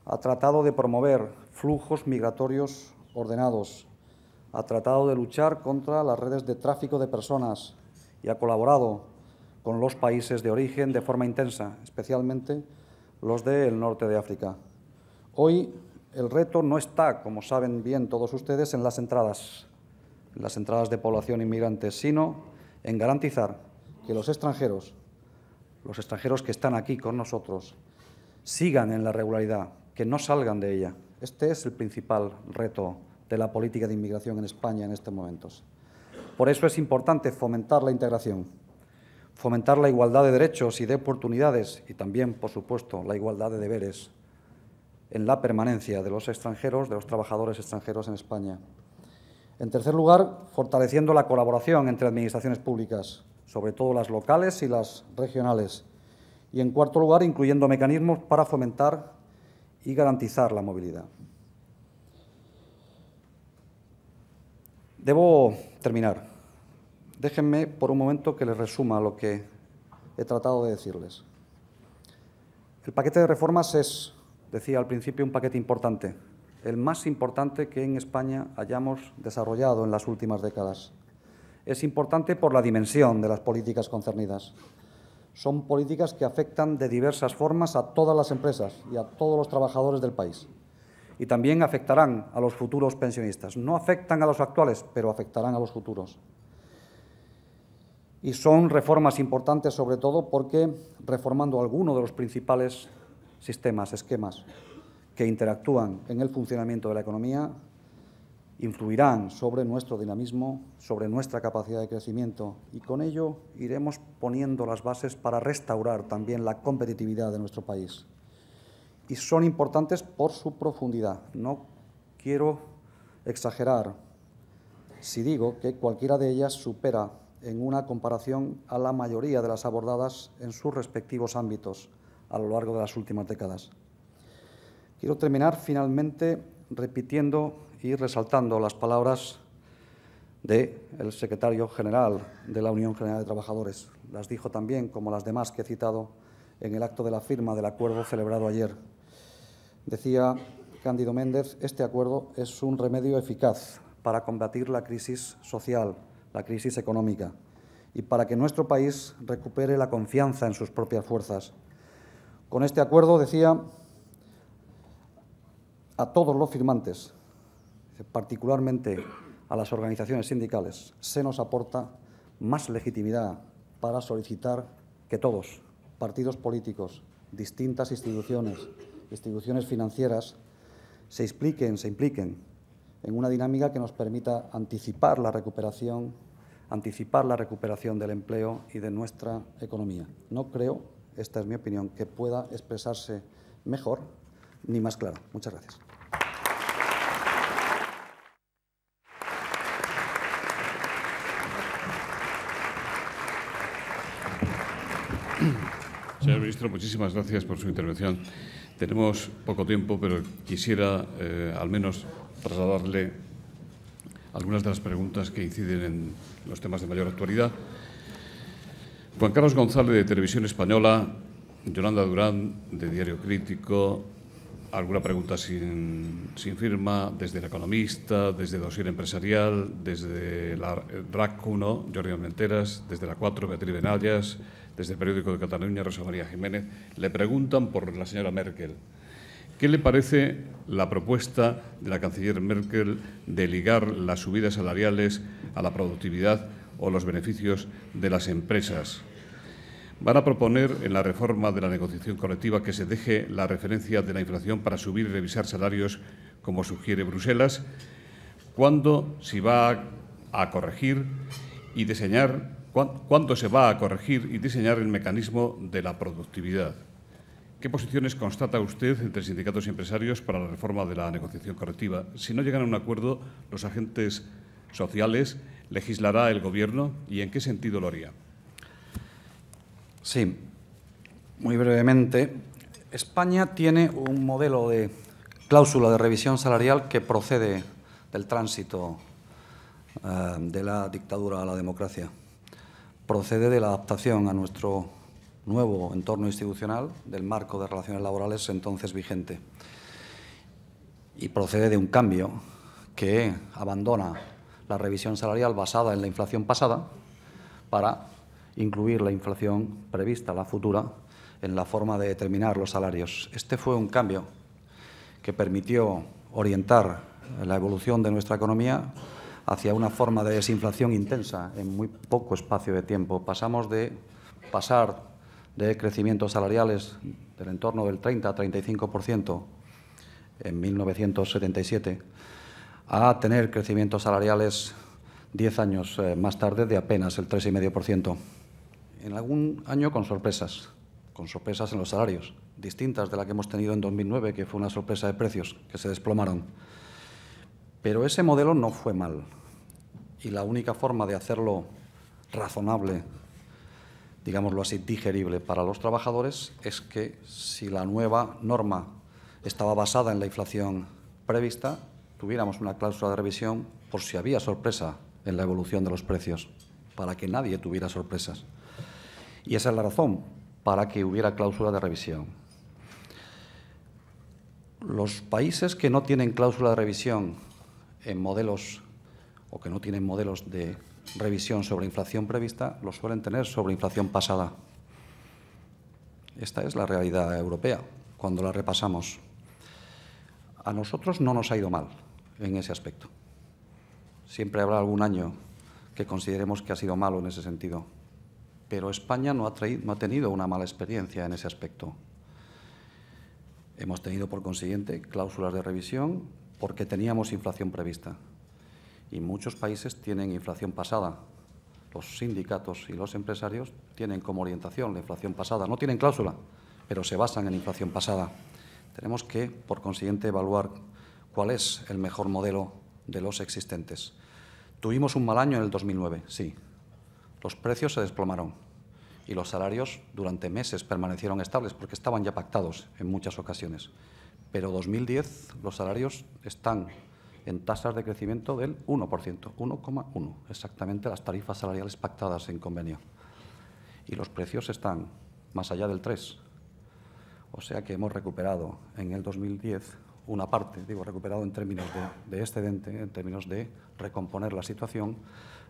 Speaker 3: Ha tratado de promover flujos migratorios ordenados. Ha tratado de luchar contra las redes de tráfico de personas y ha colaborado con los países de origen de forma intensa, especialmente los del norte de África. Hoy el reto no está, como saben bien todos ustedes, en las entradas de población inmigrante, sino en garantizar que los extranjeros que están aquí con nosotros, sigan en la regularidad, que no salgan de ella. Este es el principal reto de la política de inmigración en España en estos momentos. Por eso es importante fomentar la integración, fomentar la igualdad de derechos y de oportunidades y también, por supuesto, la igualdad de deberes en la permanencia de los extranjeros, de los trabajadores extranjeros en España. En tercer lugar, fortaleciendo la colaboración entre administraciones públicas, sobre todo las locales y las regionales. Y, en cuarto lugar, incluyendo mecanismos para fomentar y garantizar la movilidad. Debo terminar. Déjenme por un momento que les resuma lo que he tratado de decirles. El paquete de reformas es, decía al principio, un paquete importante, el más importante que en España hayamos desarrollado en las últimas décadas. Es importante por la dimensión de las políticas concernidas. Son políticas que afectan de diversas formas a todas las empresas y a todos los trabajadores del país. Y también afectarán a los futuros pensionistas. No afectan a los actuales, pero afectarán a los futuros. Y son reformas importantes, sobre todo, porque reformando alguno de los principales esquemas que interactúan en el funcionamiento de la economía, influirán sobre nuestro dinamismo, sobre nuestra capacidad de crecimiento y con ello iremos poniendo las bases para restaurar también la competitividad de nuestro país. Y son importantes por su profundidad. No quiero exagerar si digo que cualquiera de ellas supera en una comparación a la mayoría de las abordadas en sus respectivos ámbitos a lo largo de las últimas décadas. Quiero terminar finalmente repitiendo y resaltando las palabras del secretario general de la Unión General de Trabajadores. Las dijo también, como las demás que he citado, en el acto de la firma del acuerdo celebrado ayer. Decía Cándido Méndez, este acuerdo es un remedio eficaz para combatir la crisis social, la crisis económica y para que nuestro país recupere la confianza en sus propias fuerzas. Con este acuerdo, decía, a todos los firmantes, particularmente a las organizaciones sindicales, se nos aporta más legitimidad para solicitar que todos, partidos políticos, distintas instituciones financieras, se impliquen en una dinámica que nos permita anticipar la recuperación del empleo y de nuestra economía. No creo, esta es mi opinión, que pueda expresarse mejor ni más claro. Muchas gracias.
Speaker 1: Señor ministro, muchísimas gracias por su intervención. Tenemos poco tiempo, pero quisiera al menos trasladarle algunas de las preguntas que inciden en los temas de mayor actualidad. Juan Carlos González, de Televisión Española, Yolanda Durán, de Diario Crítico, alguna pregunta sin firma, desde El Economista, desde Dossier Empresarial, desde la RAC 1, Jordi Armenteras, desde la 4, Beatriz Benallas, desde el Periódico de Cataluña, Rosa María Jiménez, le preguntan por la señora Merkel. ¿Qué le parece la propuesta de la canciller Merkel de ligar las subidas salariales a la productividad o los beneficios de las empresas? ¿Van a proponer en la reforma de la negociación colectiva que se deje la referencia de la inflación para subir y revisar salarios, como sugiere Bruselas? ¿Cuándo se va a corregir y diseñar el mecanismo de la productividad? ¿Qué posiciones constata usted entre sindicatos y empresarios para la reforma de la negociación colectiva? Si no llegan a un acuerdo los agentes sociales, ¿legislará el Gobierno y en qué sentido lo haría?
Speaker 3: Sí, muy brevemente. España tiene un modelo de cláusula de revisión salarial que procede del tránsito de la dictadura a la democracia. Procede de la adaptación a nuestro nuevo entorno institucional del marco de relaciones laborales entonces vigente. Y procede de un cambio que abandona la revisión salarial basada en la inflación pasada para incluir la inflación prevista, la futura, en la forma de determinar los salarios. Este fue un cambio que permitió orientar la evolución de nuestra economía hacia una forma de desinflación intensa en muy poco espacio de tiempo. Pasar de crecimientos salariales del entorno del 30 a 35% en 1977 a tener crecimientos salariales 10 años más tarde de apenas el 3,5%. En algún año con sorpresas en los salarios, distintas de la que hemos tenido en 2009, que fue una sorpresa de precios que se desplomaron. Pero ese modelo no fue mal y la única forma de hacerlo razonable, digámoslo así, digerible para los trabajadores es que si la nueva norma estaba basada en la inflación prevista, tuviéramos una cláusula de revisión por si había sorpresa en la evolución de los precios, para que nadie tuviera sorpresas. Y esa es la razón para que hubiera cláusula de revisión. Los países que no tienen cláusula de revisión en modelos o que no tienen modelos de revisión sobre inflación prevista, los suelen tener sobre inflación pasada. Esta es la realidad europea cuando la repasamos. A nosotros no nos ha ido mal en ese aspecto. Siempre habrá algún año que consideremos que ha sido malo en ese sentido. Pero España no ha tenido una mala experiencia en ese aspecto. Hemos tenido, por consiguiente, cláusulas de revisión porque teníamos inflación prevista. Y muchos países tienen inflación pasada. Los sindicatos y los empresarios tienen como orientación la inflación pasada. No tienen cláusula, pero se basan en inflación pasada. Tenemos que, por consiguiente, evaluar cuál es el mejor modelo de los existentes. Tuvimos un mal año en el 2009, sí. Los precios se desplomaron y los salarios durante meses permanecieron estables porque estaban ya pactados en muchas ocasiones. Pero en 2010 los salarios están en tasas de crecimiento del 1%, 1,1%, exactamente las tarifas salariales pactadas en convenio. Y los precios están más allá del 3%. O sea que hemos recuperado en el 2010 una parte, digo recuperado en términos de excedente, en términos de recomponer la situación,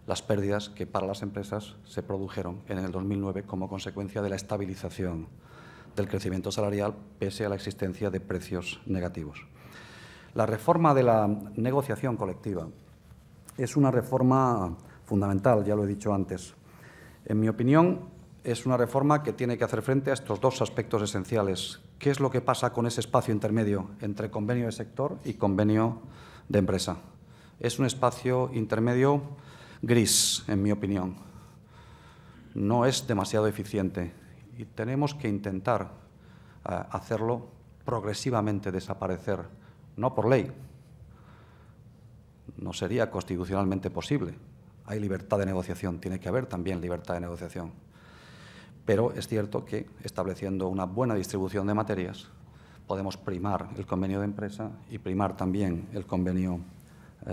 Speaker 3: las pérdidas que para las empresas se produjeron en el 2009 como consecuencia de la estabilización del crecimiento salarial pese a la existencia de precios negativos. La reforma de la negociación colectiva es una reforma fundamental, ya lo he dicho antes. En mi opinión, es una reforma que tiene que hacer frente a estos dos aspectos esenciales. ¿Qué es lo que pasa con ese espacio intermedio entre convenio de sector y convenio de empresa? Es un espacio intermedio gris, en mi opinión. No es demasiado eficiente y tenemos que intentar hacerlo progresivamente desaparecer, no por ley. No sería constitucionalmente posible. Hay libertad de negociación, tiene que haber también libertad de negociación. pero es cierto que, estableciendo una buena distribución de materias, podemos primar el convenio de empresa y primar también el convenio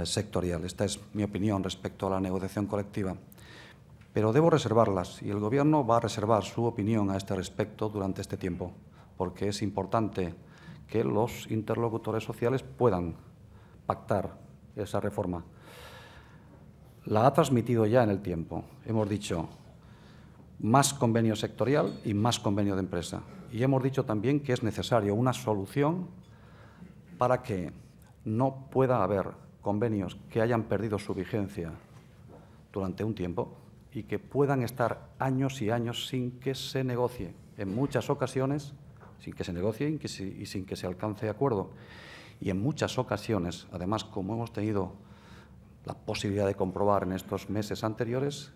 Speaker 3: sectorial. Esta es mi opinión respecto a la negociación colectiva. Pero debo reservarlas, y el Gobierno va a reservar su opinión a este respecto durante este tiempo, porque es importante que los interlocutores sociales puedan pactar esa reforma. La ha transmitido ya en el tiempo. Hemos dicho más convenio sectorial y más convenio de empresa. Y hemos dicho también que es necesario una solución para que no pueda haber convenios que hayan perdido su vigencia durante un tiempo y que puedan estar años y años sin que se negocie, en muchas ocasiones, sin que se negocie y sin que se alcance acuerdo. Y en muchas ocasiones, además, como hemos tenido la posibilidad de comprobar en estos meses anteriores,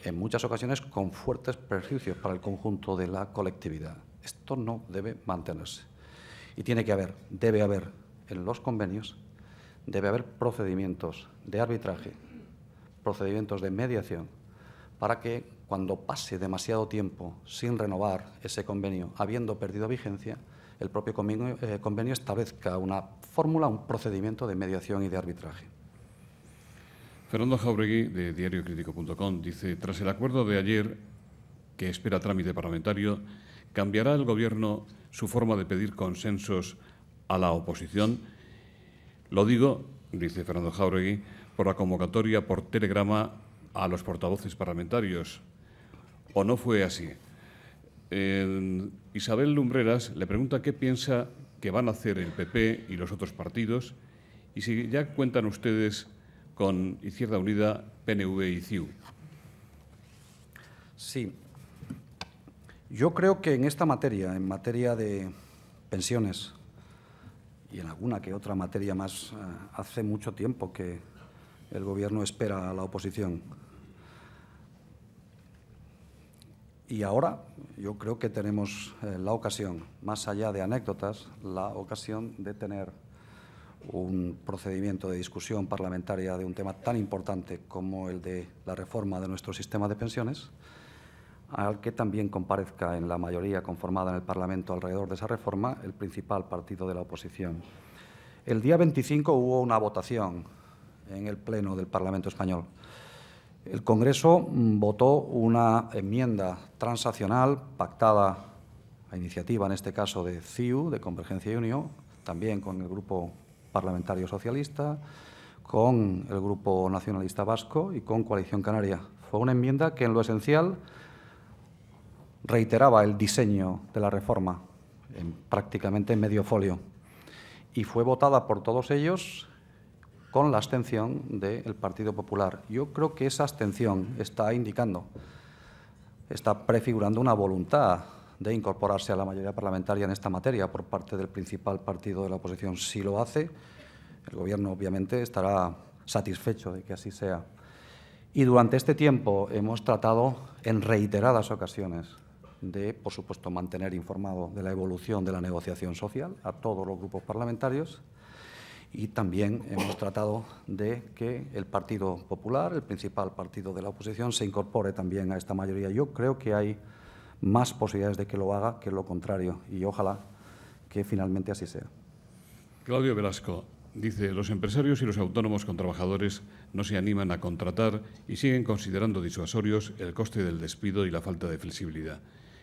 Speaker 3: en muchas ocasiones con fuertes perjuicios para el conjunto de la colectividad. Esto no debe mantenerse. Y debe haber en los convenios, debe haber procedimientos de arbitraje, procedimientos de mediación, para que cuando pase demasiado tiempo sin renovar ese convenio, habiendo perdido vigencia, el propio convenio establezca una fórmula, un procedimiento de mediación y de arbitraje.
Speaker 1: Fernando Jáuregui, de diariocrítico.com, dice: tras el acuerdo de ayer, que espera trámite parlamentario, ¿cambiará el Gobierno su forma de pedir consensos a la oposición? Lo digo, dice Fernando Jáuregui, por la convocatoria por telegrama a los portavoces parlamentarios. ¿O no fue así? Isabel Lumbreras le pregunta qué piensa que van a hacer el PP y los otros partidos y si ya cuentan ustedes con Izquierda Unida, PNV y CiU.
Speaker 3: Sí. Yo creo que en esta materia, en materia de pensiones y en alguna que otra materia más, hace mucho tiempo que el Gobierno espera a la oposición. Y ahora yo creo que tenemos la ocasión, más allá de anécdotas, la ocasión de tener un procedimiento de discusión parlamentaria de un tema tan importante como el de la reforma de nuestro sistema de pensiones, al que también comparezca en la mayoría conformada en el Parlamento alrededor de esa reforma el principal partido de la oposición. El día 25 hubo una votación en el Pleno del Parlamento español. El Congreso votó una enmienda transaccional pactada a iniciativa, en este caso, de CiU, de Convergencia y Unió, también con el Grupo Parlamentario Socialista, con el Grupo Nacionalista Vasco y con Coalición Canaria. Fue una enmienda que, en lo esencial, reiteraba el diseño de la reforma, prácticamente en medio folio, y fue votada por todos ellos con la abstención del Partido Popular. Yo creo que esa abstención está indicando, está prefigurando una voluntad de incorporarse a la mayoría parlamentaria en esta materia por parte del principal partido de la oposición. Si lo hace, el Gobierno obviamente estará satisfecho de que así sea. Y durante este tiempo hemos tratado en reiteradas ocasiones de, por supuesto, mantener informado de la evolución de la negociación social a todos los grupos parlamentarios. Y también hemos tratado de que el Partido Popular, el principal partido de la oposición, se incorpore también a esta mayoría. Yo creo que hay más posibilidades de que lo haga que lo contrario, y ojalá que finalmente así sea.
Speaker 1: Claudio Velasco dice: los empresarios y los autónomos con trabajadores no se animan a contratar y siguen considerando disuasorios el coste del despido y la falta de flexibilidad.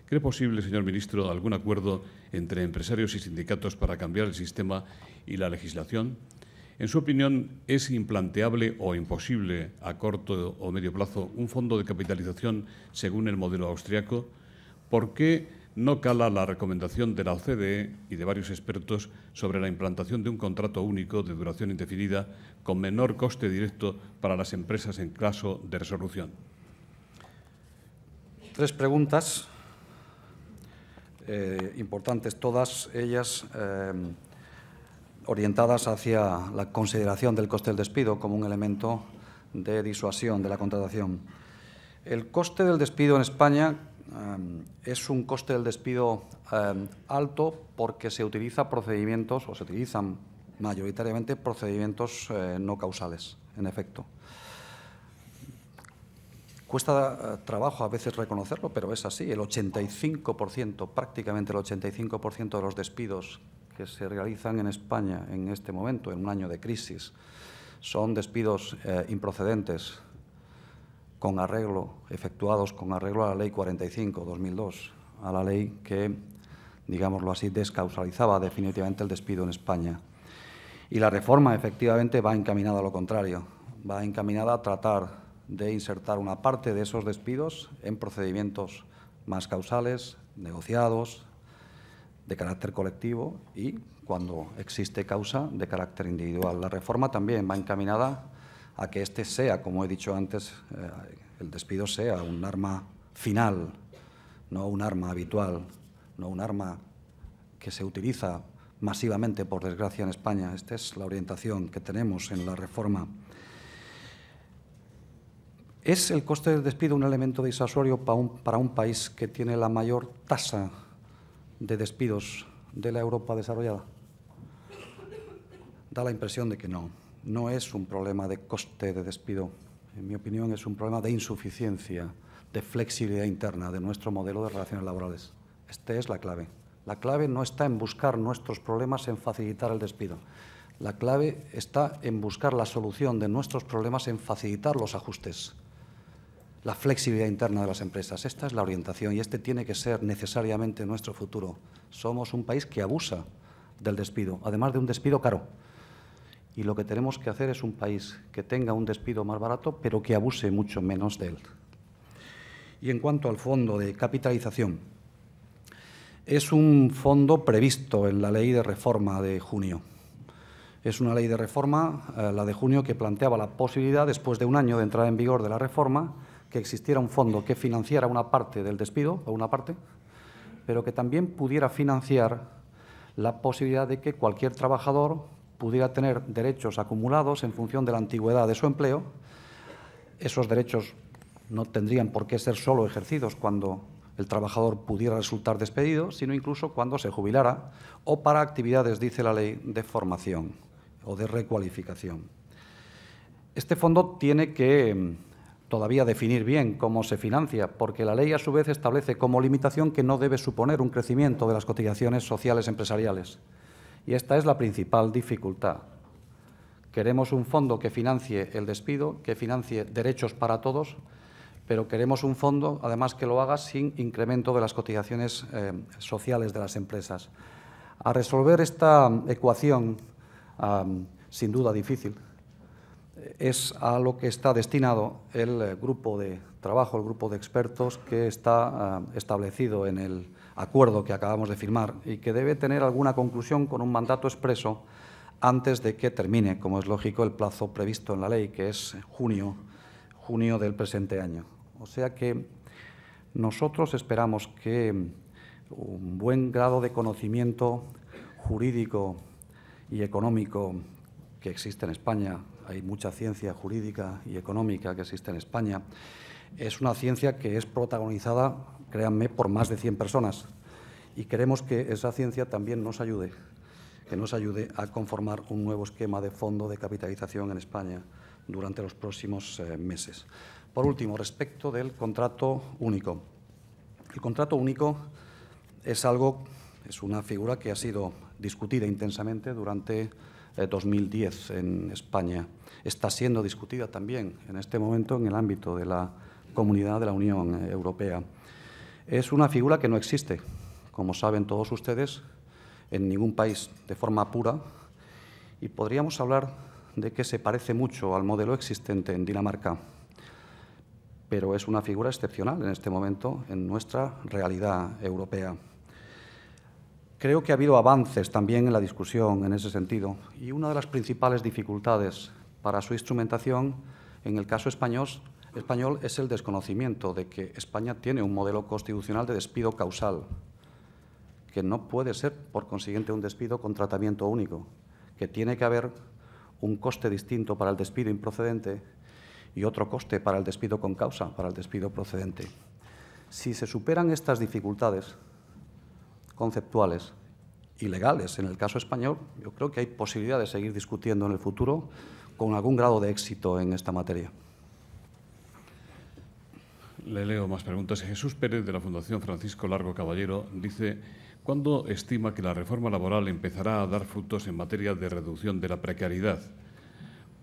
Speaker 1: ¿Cree posible, señor ministro, algún acuerdo entre empresarios y sindicatos para cambiar el sistema y la legislación? En su opinión, ¿es implanteable o imposible a corto o medio plazo un fondo de capitalización según el modelo austriaco? ¿Por qué no cala la recomendación de la OCDE y de varios expertos sobre la implantación de un contrato único de duración indefinida con menor coste directo para las empresas en caso de resolución?
Speaker 3: 3 preguntas importantes, todas ellas orientadas hacia la consideración del coste del despido como un elemento de disuasión de la contratación. El coste del despido en España es un coste del despido alto porque se utilizan procedimientos, o se utilizan mayoritariamente procedimientos no causales, en efecto. Cuesta trabajo a veces reconocerlo, pero es así. El 85%, prácticamente el 85% de los despidos que se realizan en España en este momento, en un año de crisis, son despidos improcedentes efectuados con arreglo a la Ley 45/2002, a la ley que, digámoslo así, descausalizaba definitivamente el despido en España. Y la reforma, efectivamente, va encaminada a lo contrario, va encaminada a tratar de insertar una parte de esos despidos en procedimientos más causales, negociados, de carácter colectivo y, cuando existe causa, de carácter individual. La reforma también va encaminada a que este sea, como he dicho antes, el despido sea un arma final, no un arma habitual, no un arma que se utiliza masivamente, por desgracia, en España. Esta es la orientación que tenemos en la reforma. ¿Es el coste del despido un elemento disuasorio para un país que tiene la mayor tasa de despidos de la Europa desarrollada? Da la impresión de que no. No es un problema de coste de despido. En mi opinión, es un problema de insuficiencia, de flexibilidad interna de nuestro modelo de relaciones laborales. Esta es la clave. La clave no está en buscar nuestros problemas, en facilitar el despido. La clave está en buscar la solución de nuestros problemas, en facilitar los ajustes, la flexibilidad interna de las empresas. Esta es la orientación y este tiene que ser necesariamente nuestro futuro. Somos un país que abusa del despido, además de un despido caro. Y lo que tenemos que hacer es un país que tenga un despido más barato, pero que abuse mucho menos de él. Y en cuanto al fondo de capitalización, es un fondo previsto en la ley de reforma de junio. Es una ley de reforma, la de junio, que planteaba la posibilidad, después de un año de entrada en vigor de la reforma, que existiera un fondo que financiara una parte del despido, o una parte, pero que también pudiera financiar la posibilidad de que cualquier trabajador pudiera tener derechos acumulados en función de la antigüedad de su empleo. Esos derechos no tendrían por qué ser solo ejercidos cuando el trabajador pudiera resultar despedido, sino incluso cuando se jubilara o para actividades, dice la ley, de formación o de recualificación. Este fondo tiene que todavía definir bien cómo se financia, porque la ley a su vez establece como limitación que no debe suponer un crecimiento de las cotizaciones sociales empresariales. Y esta es la principal dificultad. Queremos un fondo que financie el despido, que financie derechos para todos, pero queremos un fondo, además, que lo haga sin incremento de las cotizaciones sociales de las empresas. A resolver esta ecuación, sin duda difícil, es a lo que está destinado el grupo de trabajo, el grupo de expertos que está establecido en el acuerdo que acabamos de firmar y que debe tener alguna conclusión con un mandato expreso antes de que termine, como es lógico, el plazo previsto en la ley, que es junio del presente año. O sea que nosotros esperamos que un buen grado de conocimiento jurídico y económico que existe en España, hay mucha ciencia jurídica y económica que existe en España, es una ciencia que es protagonizada, créanme, por más de 100 personas. Y queremos que esa ciencia también nos ayude a conformar un nuevo esquema de fondo de capitalización en España durante los próximos meses. Por último, respecto del contrato único. El contrato único es una figura que ha sido discutida intensamente durante 2010 en España. Está siendo discutida también en este momento en el ámbito de la Comunidad de la Unión Europea. Es una figura que no existe, como saben todos ustedes, en ningún país de forma pura, y podríamos hablar de que se parece mucho al modelo existente en Dinamarca, pero es una figura excepcional en este momento en nuestra realidad europea. Creo que ha habido avances también en la discusión en ese sentido, y una de las principales dificultades para su instrumentación en el caso español es el desconocimiento de que España tiene un modelo constitucional de despido causal, que no puede ser, por consiguiente, un despido con tratamiento único, que tiene que haber un coste distinto para el despido improcedente y otro coste para el despido con causa, para el despido procedente. Si se superan estas dificultades conceptuales y legales en el caso español, yo creo que hay posibilidad de seguir discutiendo en el futuro con algún grado de éxito en esta materia.
Speaker 1: Le leo más preguntas. Jesús Pérez, de la Fundación Francisco Largo Caballero, dice: ¿cuándo estima que la reforma laboral empezará a dar frutos en materia de reducción de la precariedad?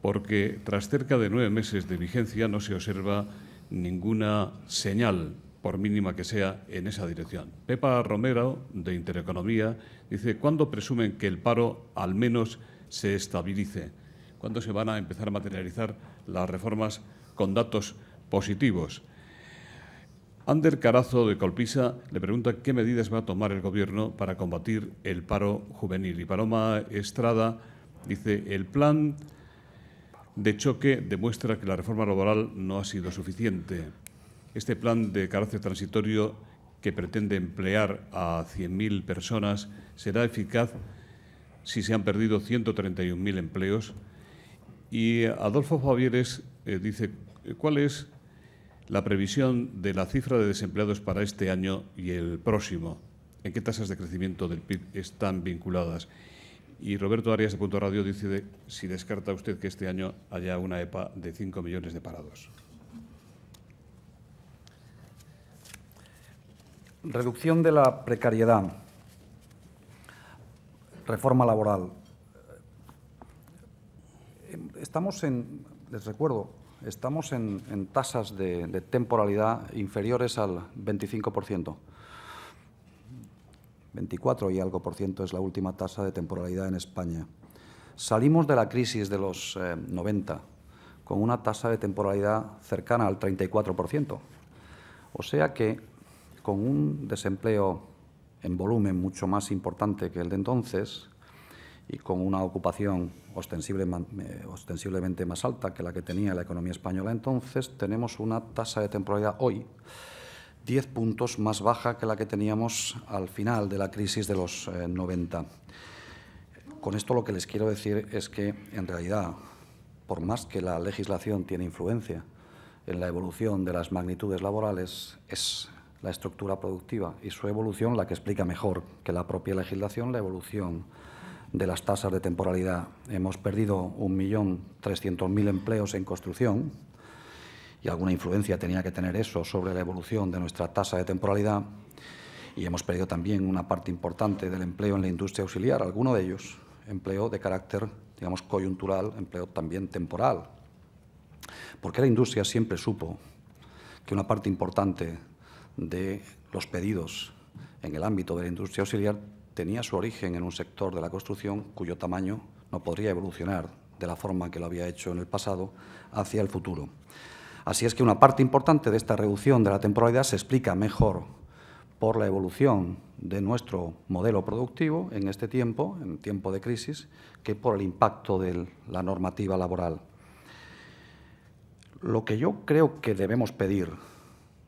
Speaker 1: Porque tras cerca de 9 meses de vigencia no se observa ninguna señal, por mínima que sea, en esa dirección. Pepa Romero, de Intereconomía, dice: ¿cuándo presumen que el paro al menos se estabilice? ¿Cuándo se van a empezar a materializar las reformas con datos positivos? Ander Carazo, de Colpisa, le pregunta qué medidas va a tomar el Gobierno para combatir el paro juvenil. Y Paloma Estrada dice: el plan de choque demuestra que la reforma laboral no ha sido suficiente. Este plan de carácter transitorio, que pretende emplear a 100.000 personas, será eficaz si se han perdido 131.000 empleos. Y Adolfo Favieres dice: ¿cuál es la previsión de la cifra de desempleados para este año y el próximo? ¿En qué tasas de crecimiento del PIB están vinculadas? Y Roberto Arias, de Punto Radio, dice si descarta usted que este año haya una EPA de 5 millones de parados.
Speaker 3: Reducción de la precariedad, reforma laboral. Les recuerdo, estamos en tasas de temporalidad inferiores al 25%. 24 y algo por ciento es la última tasa de temporalidad en España. Salimos de la crisis de los 90 con una tasa de temporalidad cercana al 34%. O sea que con un desempleo en volumen mucho más importante que el de entonces y con una ocupación ostensiblemente más alta que la que tenía la economía española entonces, tenemos una tasa de temporalidad hoy 10 puntos más baja que la que teníamos al final de la crisis de los 90. Con esto lo que les quiero decir es que, en realidad, por más que la legislación tiene influencia en la evolución de las magnitudes laborales, es la estructura productiva y su evolución la que explica mejor que la propia legislación la evolución de las tasas de temporalidad. Hemos perdido 1.300.000 empleos en construcción, y alguna influencia tenía que tener eso sobre la evolución de nuestra tasa de temporalidad, y hemos perdido también una parte importante del empleo en la industria auxiliar, alguno de ellos empleo de carácter, digamos, coyuntural, empleo también temporal, porque la industria siempre supo que una parte importante de los pedidos en el ámbito de la industria auxiliar tenía su origen en un sector de la construcción cuyo tamaño no podría evolucionar de la forma que lo había hecho en el pasado hacia el futuro. Así es que una parte importante de esta reducción de la temporalidad se explica mejor por la evolución de nuestro modelo productivo en este tiempo, en tiempo de crisis, que por el impacto de la normativa laboral. Lo que yo creo que debemos pedir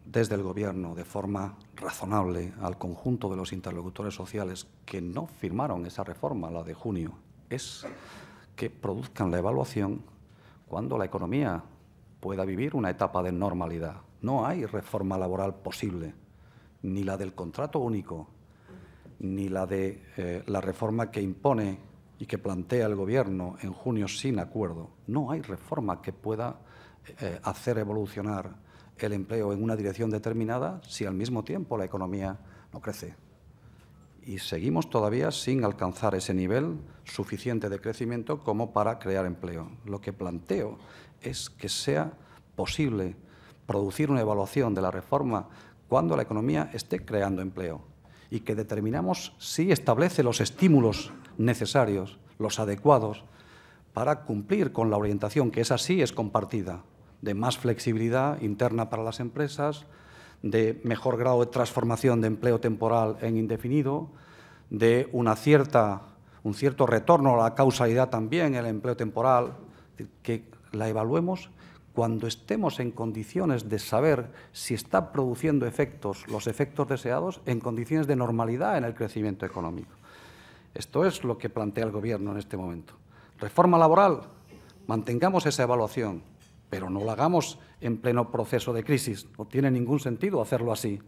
Speaker 3: desde el Gobierno de forma razonable al conjunto de los interlocutores sociales que no firmaron esa reforma, la de junio, es que produzcan la evaluación cuando la economía pueda vivir una etapa de normalidad. No hay reforma laboral posible, ni la del contrato único, ni la de la reforma que impone y que plantea el Gobierno en junio sin acuerdo. No hay reforma que pueda hacer evolucionar el empleo en una dirección determinada si al mismo tiempo la economía no crece. Y seguimos todavía sin alcanzar ese nivel suficiente de crecimiento como para crear empleo. Lo que planteo es que sea posible producir una evaluación de la reforma cuando la economía esté creando empleo y que determinamos si establece los estímulos necesarios, los adecuados, para cumplir con la orientación, que esa sí es compartida, de más flexibilidad interna para las empresas, de mejor grado de transformación de empleo temporal en indefinido, de un cierto retorno a la causalidad también en el empleo temporal, que la evaluemos cuando estemos en condiciones de saber si está produciendo los efectos deseados en condiciones de normalidad en el crecimiento económico. Esto es lo que plantea el Gobierno en este momento. Reforma laboral, mantengamos esa evaluación, pero no la hagamos en pleno proceso de crisis. No tiene ningún sentido hacerlo así.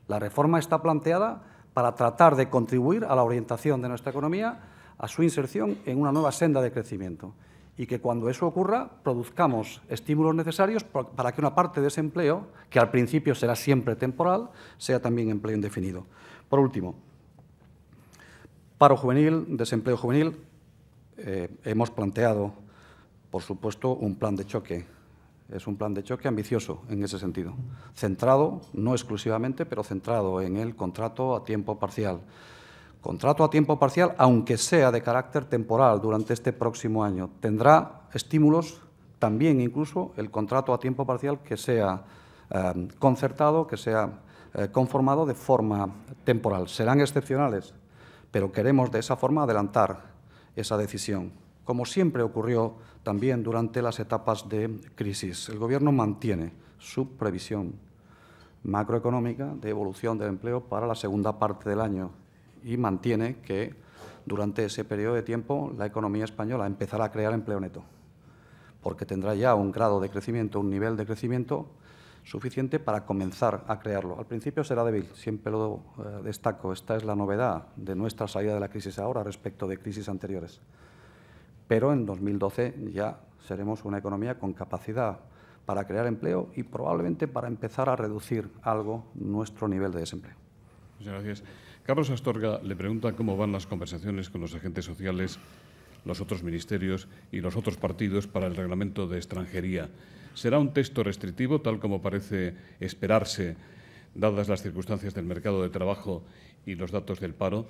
Speaker 3: La reforma está planteada para tratar de contribuir a la orientación de nuestra economía, a su inserción en una nueva senda de crecimiento. y que cuando eso ocurra produzcamos estímulos necesarios para que una parte de ese empleo, que al principio será siempre temporal, sea también empleo indefinido. Por último, paro juvenil, desempleo juvenil. Hemos planteado, por supuesto, un plan de choque. Es un plan de choque ambicioso en ese sentido, centrado, no exclusivamente, pero centrado en el contrato a tiempo parcial. Contrato a tiempo parcial, aunque sea de carácter temporal durante este próximo año, tendrá estímulos también incluso el contrato a tiempo parcial que sea concertado, que sea conformado de forma temporal. Serán excepcionales, pero queremos de esa forma adelantar esa decisión. Como siempre ocurrió también durante las etapas de crisis, el Gobierno mantiene su previsión macroeconómica de evolución del empleo para la segunda parte del año y mantiene que durante ese periodo de tiempo la economía española empezará a crear empleo neto, porque tendrá ya un grado de crecimiento, un nivel de crecimiento suficiente para comenzar a crearlo. Al principio será débil, siempre lo destaco. Esta es la novedad de nuestra salida de la crisis ahora respecto de crisis anteriores. Pero en 2012 ya seremos una economía con capacidad para crear empleo y probablemente para empezar a reducir algo nuestro nivel de desempleo.
Speaker 1: Muchas gracias. Carlos Astorga le pregunta cómo van las conversaciones con los agentes sociales, los otros ministerios y los otros partidos para el reglamento de extranjería. ¿Será un texto restrictivo, tal como parece esperarse, dadas las circunstancias del mercado de trabajo y los datos del paro?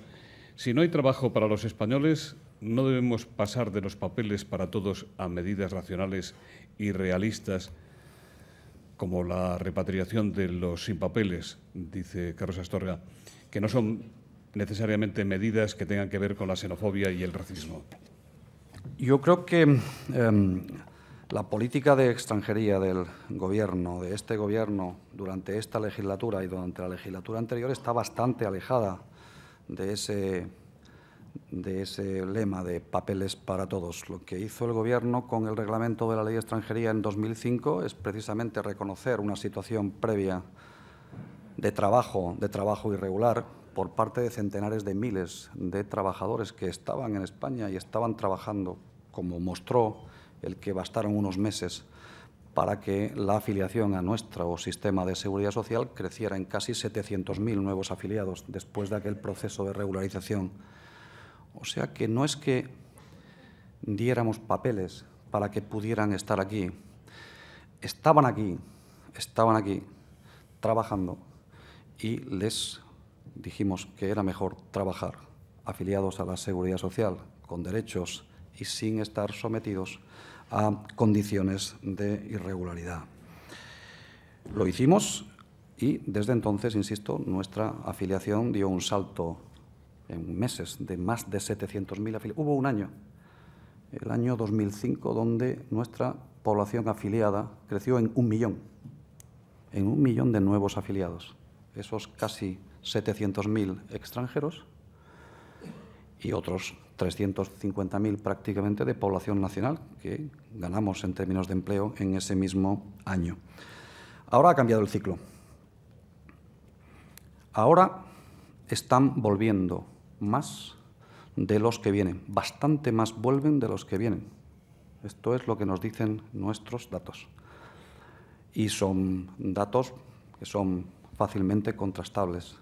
Speaker 1: Si no hay trabajo para los españoles, ¿no debemos pasar de los papeles para todos a medidas racionales y realistas, como la repatriación de los sin papeles, dice Carlos Astorga, que no son necesariamente medidas que tengan que ver con la xenofobia y el racismo?
Speaker 3: Yo creo que la política de extranjería del Gobierno, de este Gobierno, durante esta legislatura y durante la legislatura anterior está bastante alejada de ese lema de papeles para todos. Lo que hizo el Gobierno con el reglamento de la Ley de Extranjería en 2005 es precisamente reconocer una situación previa de trabajo irregular por parte de centenares de miles de trabajadores que estaban en España y estaban trabajando, como mostró el que bastaron unos meses para que la afiliación a nuestro sistema de seguridad social creciera en casi 700.000 nuevos afiliados después de aquel proceso de regularización. O sea que no es que diéramos papeles para que pudieran estar aquí. Estaban aquí trabajando y les dijimos que era mejor trabajar afiliados a la seguridad social, con derechos y sin estar sometidos a condiciones de irregularidad. Lo hicimos y desde entonces, insisto, nuestra afiliación dio un salto en meses de más de 700.000 afiliados. Hubo un año, el año 2005, donde nuestra población afiliada creció en 1 millón, de nuevos afiliados. Esos casi 700.000 extranjeros y otros 350.000 prácticamente de población nacional que ganamos en términos de empleo en ese mismo año. Ahora ha cambiado el ciclo. Ahora están volviendo más de los que vienen, bastante más vuelven de los que vienen. Esto es lo que nos dicen nuestros datos. Y son datos que son fácilmente contrastables.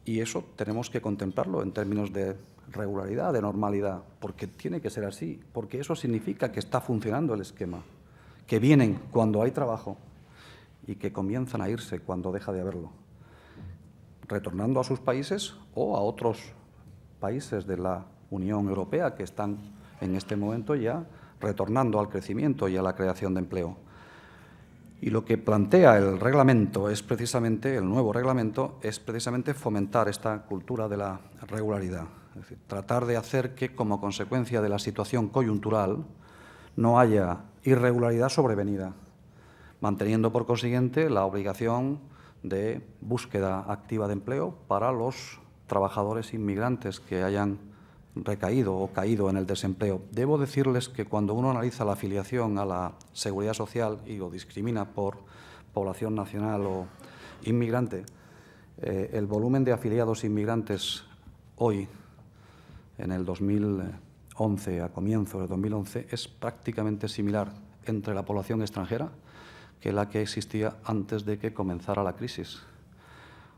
Speaker 3: Y eso tenemos que contemplarlo en términos de regularidad, de normalidad, porque tiene que ser así, porque eso significa que está funcionando el esquema, que vienen cuando hay trabajo y que comienzan a irse cuando deja de haberlo, retornando a sus países o a otros países de la Unión Europea que están en este momento ya retornando al crecimiento y a la creación de empleo. Y lo que plantea el reglamento es precisamente, el nuevo reglamento, es precisamente fomentar esta cultura de la regularidad. Es decir, tratar de hacer que, como consecuencia de la situación coyuntural, no haya irregularidad sobrevenida, manteniendo, por consiguiente, la obligación de búsqueda activa de empleo para los trabajadores inmigrantes que hayan recaído o caído en el desempleo. Debo decirles que cuando uno analiza la afiliación a la seguridad social y lo discrimina por población nacional o inmigrante, el volumen de afiliados inmigrantes hoy, en el 2011, 2011 a comienzos de 2011 es prácticamente similar entre la población extranjera que la que existía antes de que comenzara la crisis.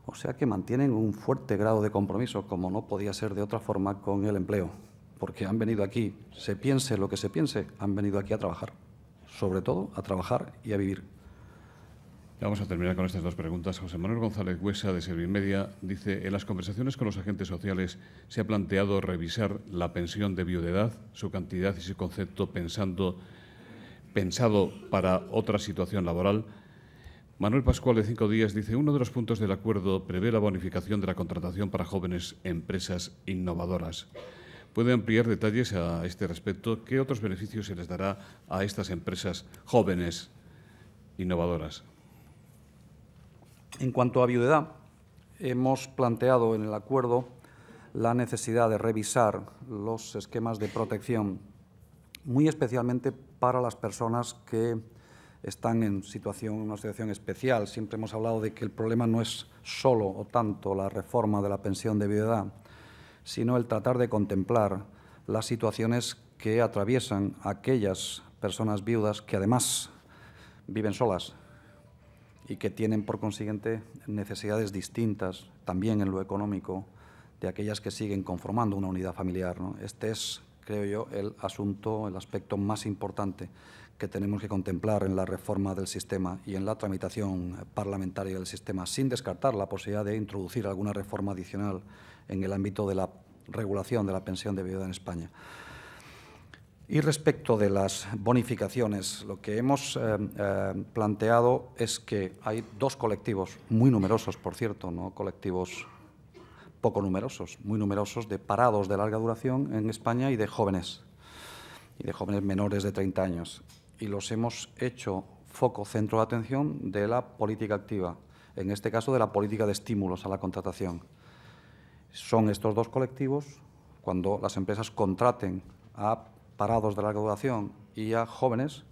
Speaker 3: O sea que mantienen un fuerte grado de compromiso, como no podía ser de otra forma, con el empleo, porque han venido aquí, se piense lo que se piense, han venido aquí a trabajar, sobre todo a trabajar y a vivir.
Speaker 1: Vamos a terminar con estas dos preguntas. José Manuel González Huesa, de Servimedia, dice: en las conversaciones con los agentes sociales se ha planteado revisar la pensión de viudedad, su cantidad y su concepto pensado para otra situación laboral. Manuel Pascual, de 5 Días, dice: uno de los puntos del acuerdo prevé la bonificación de la contratación para jóvenes empresas innovadoras. ¿Puede ampliar detalles a este respecto? ¿Qué otros beneficios se les dará a estas empresas jóvenes innovadoras?
Speaker 3: En cuanto a viudedad, hemos planteado en el acuerdo la necesidad de revisar los esquemas de protección, muy especialmente para las personas que están en una situación especial. Siempre hemos hablado de que el problema no es solo o tanto la reforma de la pensión de viudedad, sino el tratar de contemplar las situaciones que atraviesan aquellas personas viudas que además viven solas y que tienen, por consiguiente, necesidades distintas, también en lo económico, de aquellas que siguen conformando una unidad familiar, ¿no? Este es, creo yo, el aspecto más importante que tenemos que contemplar en la reforma del sistema y en la tramitación parlamentaria del sistema, sin descartar la posibilidad de introducir alguna reforma adicional en el ámbito de la regulación de la pensión de viudedad en España. Y respecto de las bonificaciones, lo que hemos planteado es que hay dos colectivos, muy numerosos, por cierto, no colectivos poco numerosos, muy numerosos, de parados de larga duración en España y de jóvenes menores de 30 años. Y los hemos hecho foco, centro de atención de la política activa, en este caso de la política de estímulos a la contratación. Son estos dos colectivos, cuando las empresas contraten a parados de larga duración y a jóvenes,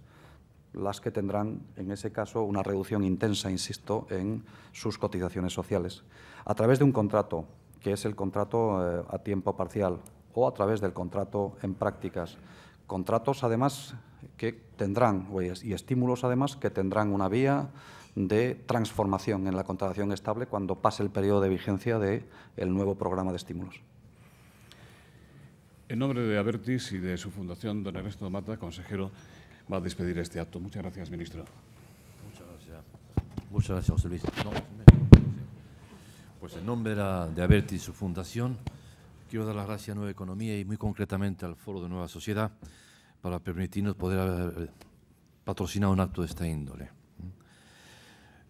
Speaker 3: las que tendrán, en ese caso, una reducción intensa, insisto, en sus cotizaciones sociales, a través de un contrato, que es el contrato a tiempo parcial, o a través del contrato en prácticas. Contratos, además, que tendrán, y estímulos, además, que tendrán una vía de transformación en la contratación estable cuando pase el periodo de vigencia del nuevo programa de estímulos.
Speaker 1: En nombre de Abertis y de su fundación, don Ernesto Mata, consejero, va a despedir este acto. Muchas gracias, ministro.
Speaker 4: Muchas gracias, José Luis. Pues en nombre de Abertis y su fundación, quiero dar las gracias a Nueva Economía y muy concretamente al Foro de Nueva Sociedad para permitirnos poder patrocinar un acto de esta índole.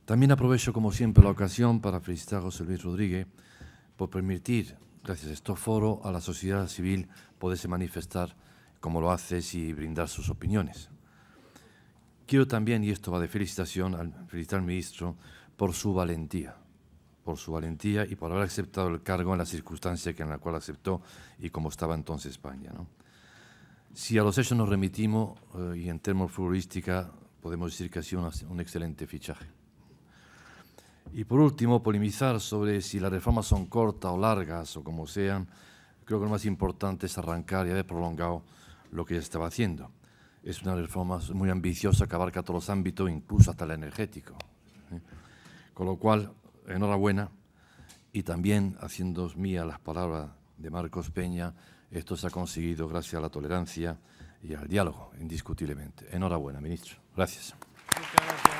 Speaker 4: También aprovecho, como siempre, la ocasión para felicitar a José Luis Rodríguez por permitir, gracias a este foro, a la sociedad civil poderse manifestar como lo hace y brindar sus opiniones. Quiero también, y esto va de felicitación, felicitar al ministro por su valentía y por haber aceptado el cargo en la circunstancia en la cual aceptó y como estaba entonces España, ¿no? Si a los hechos nos remitimos, y en términos futbolística, podemos decir que ha sido un excelente fichaje. Y por último, polemizar sobre si las reformas son cortas o largas o como sean, creo que lo más importante es arrancar y haber prolongado lo que ya estaba haciendo. Es una reforma muy ambiciosa que abarca todos los ámbitos, incluso hasta el energético. Con lo cual, enhorabuena, y también haciendo mías las palabras de Marcos Peña, esto se ha conseguido gracias a la tolerancia y al diálogo, indiscutiblemente. Enhorabuena, ministro. Gracias.
Speaker 5: Muchas gracias.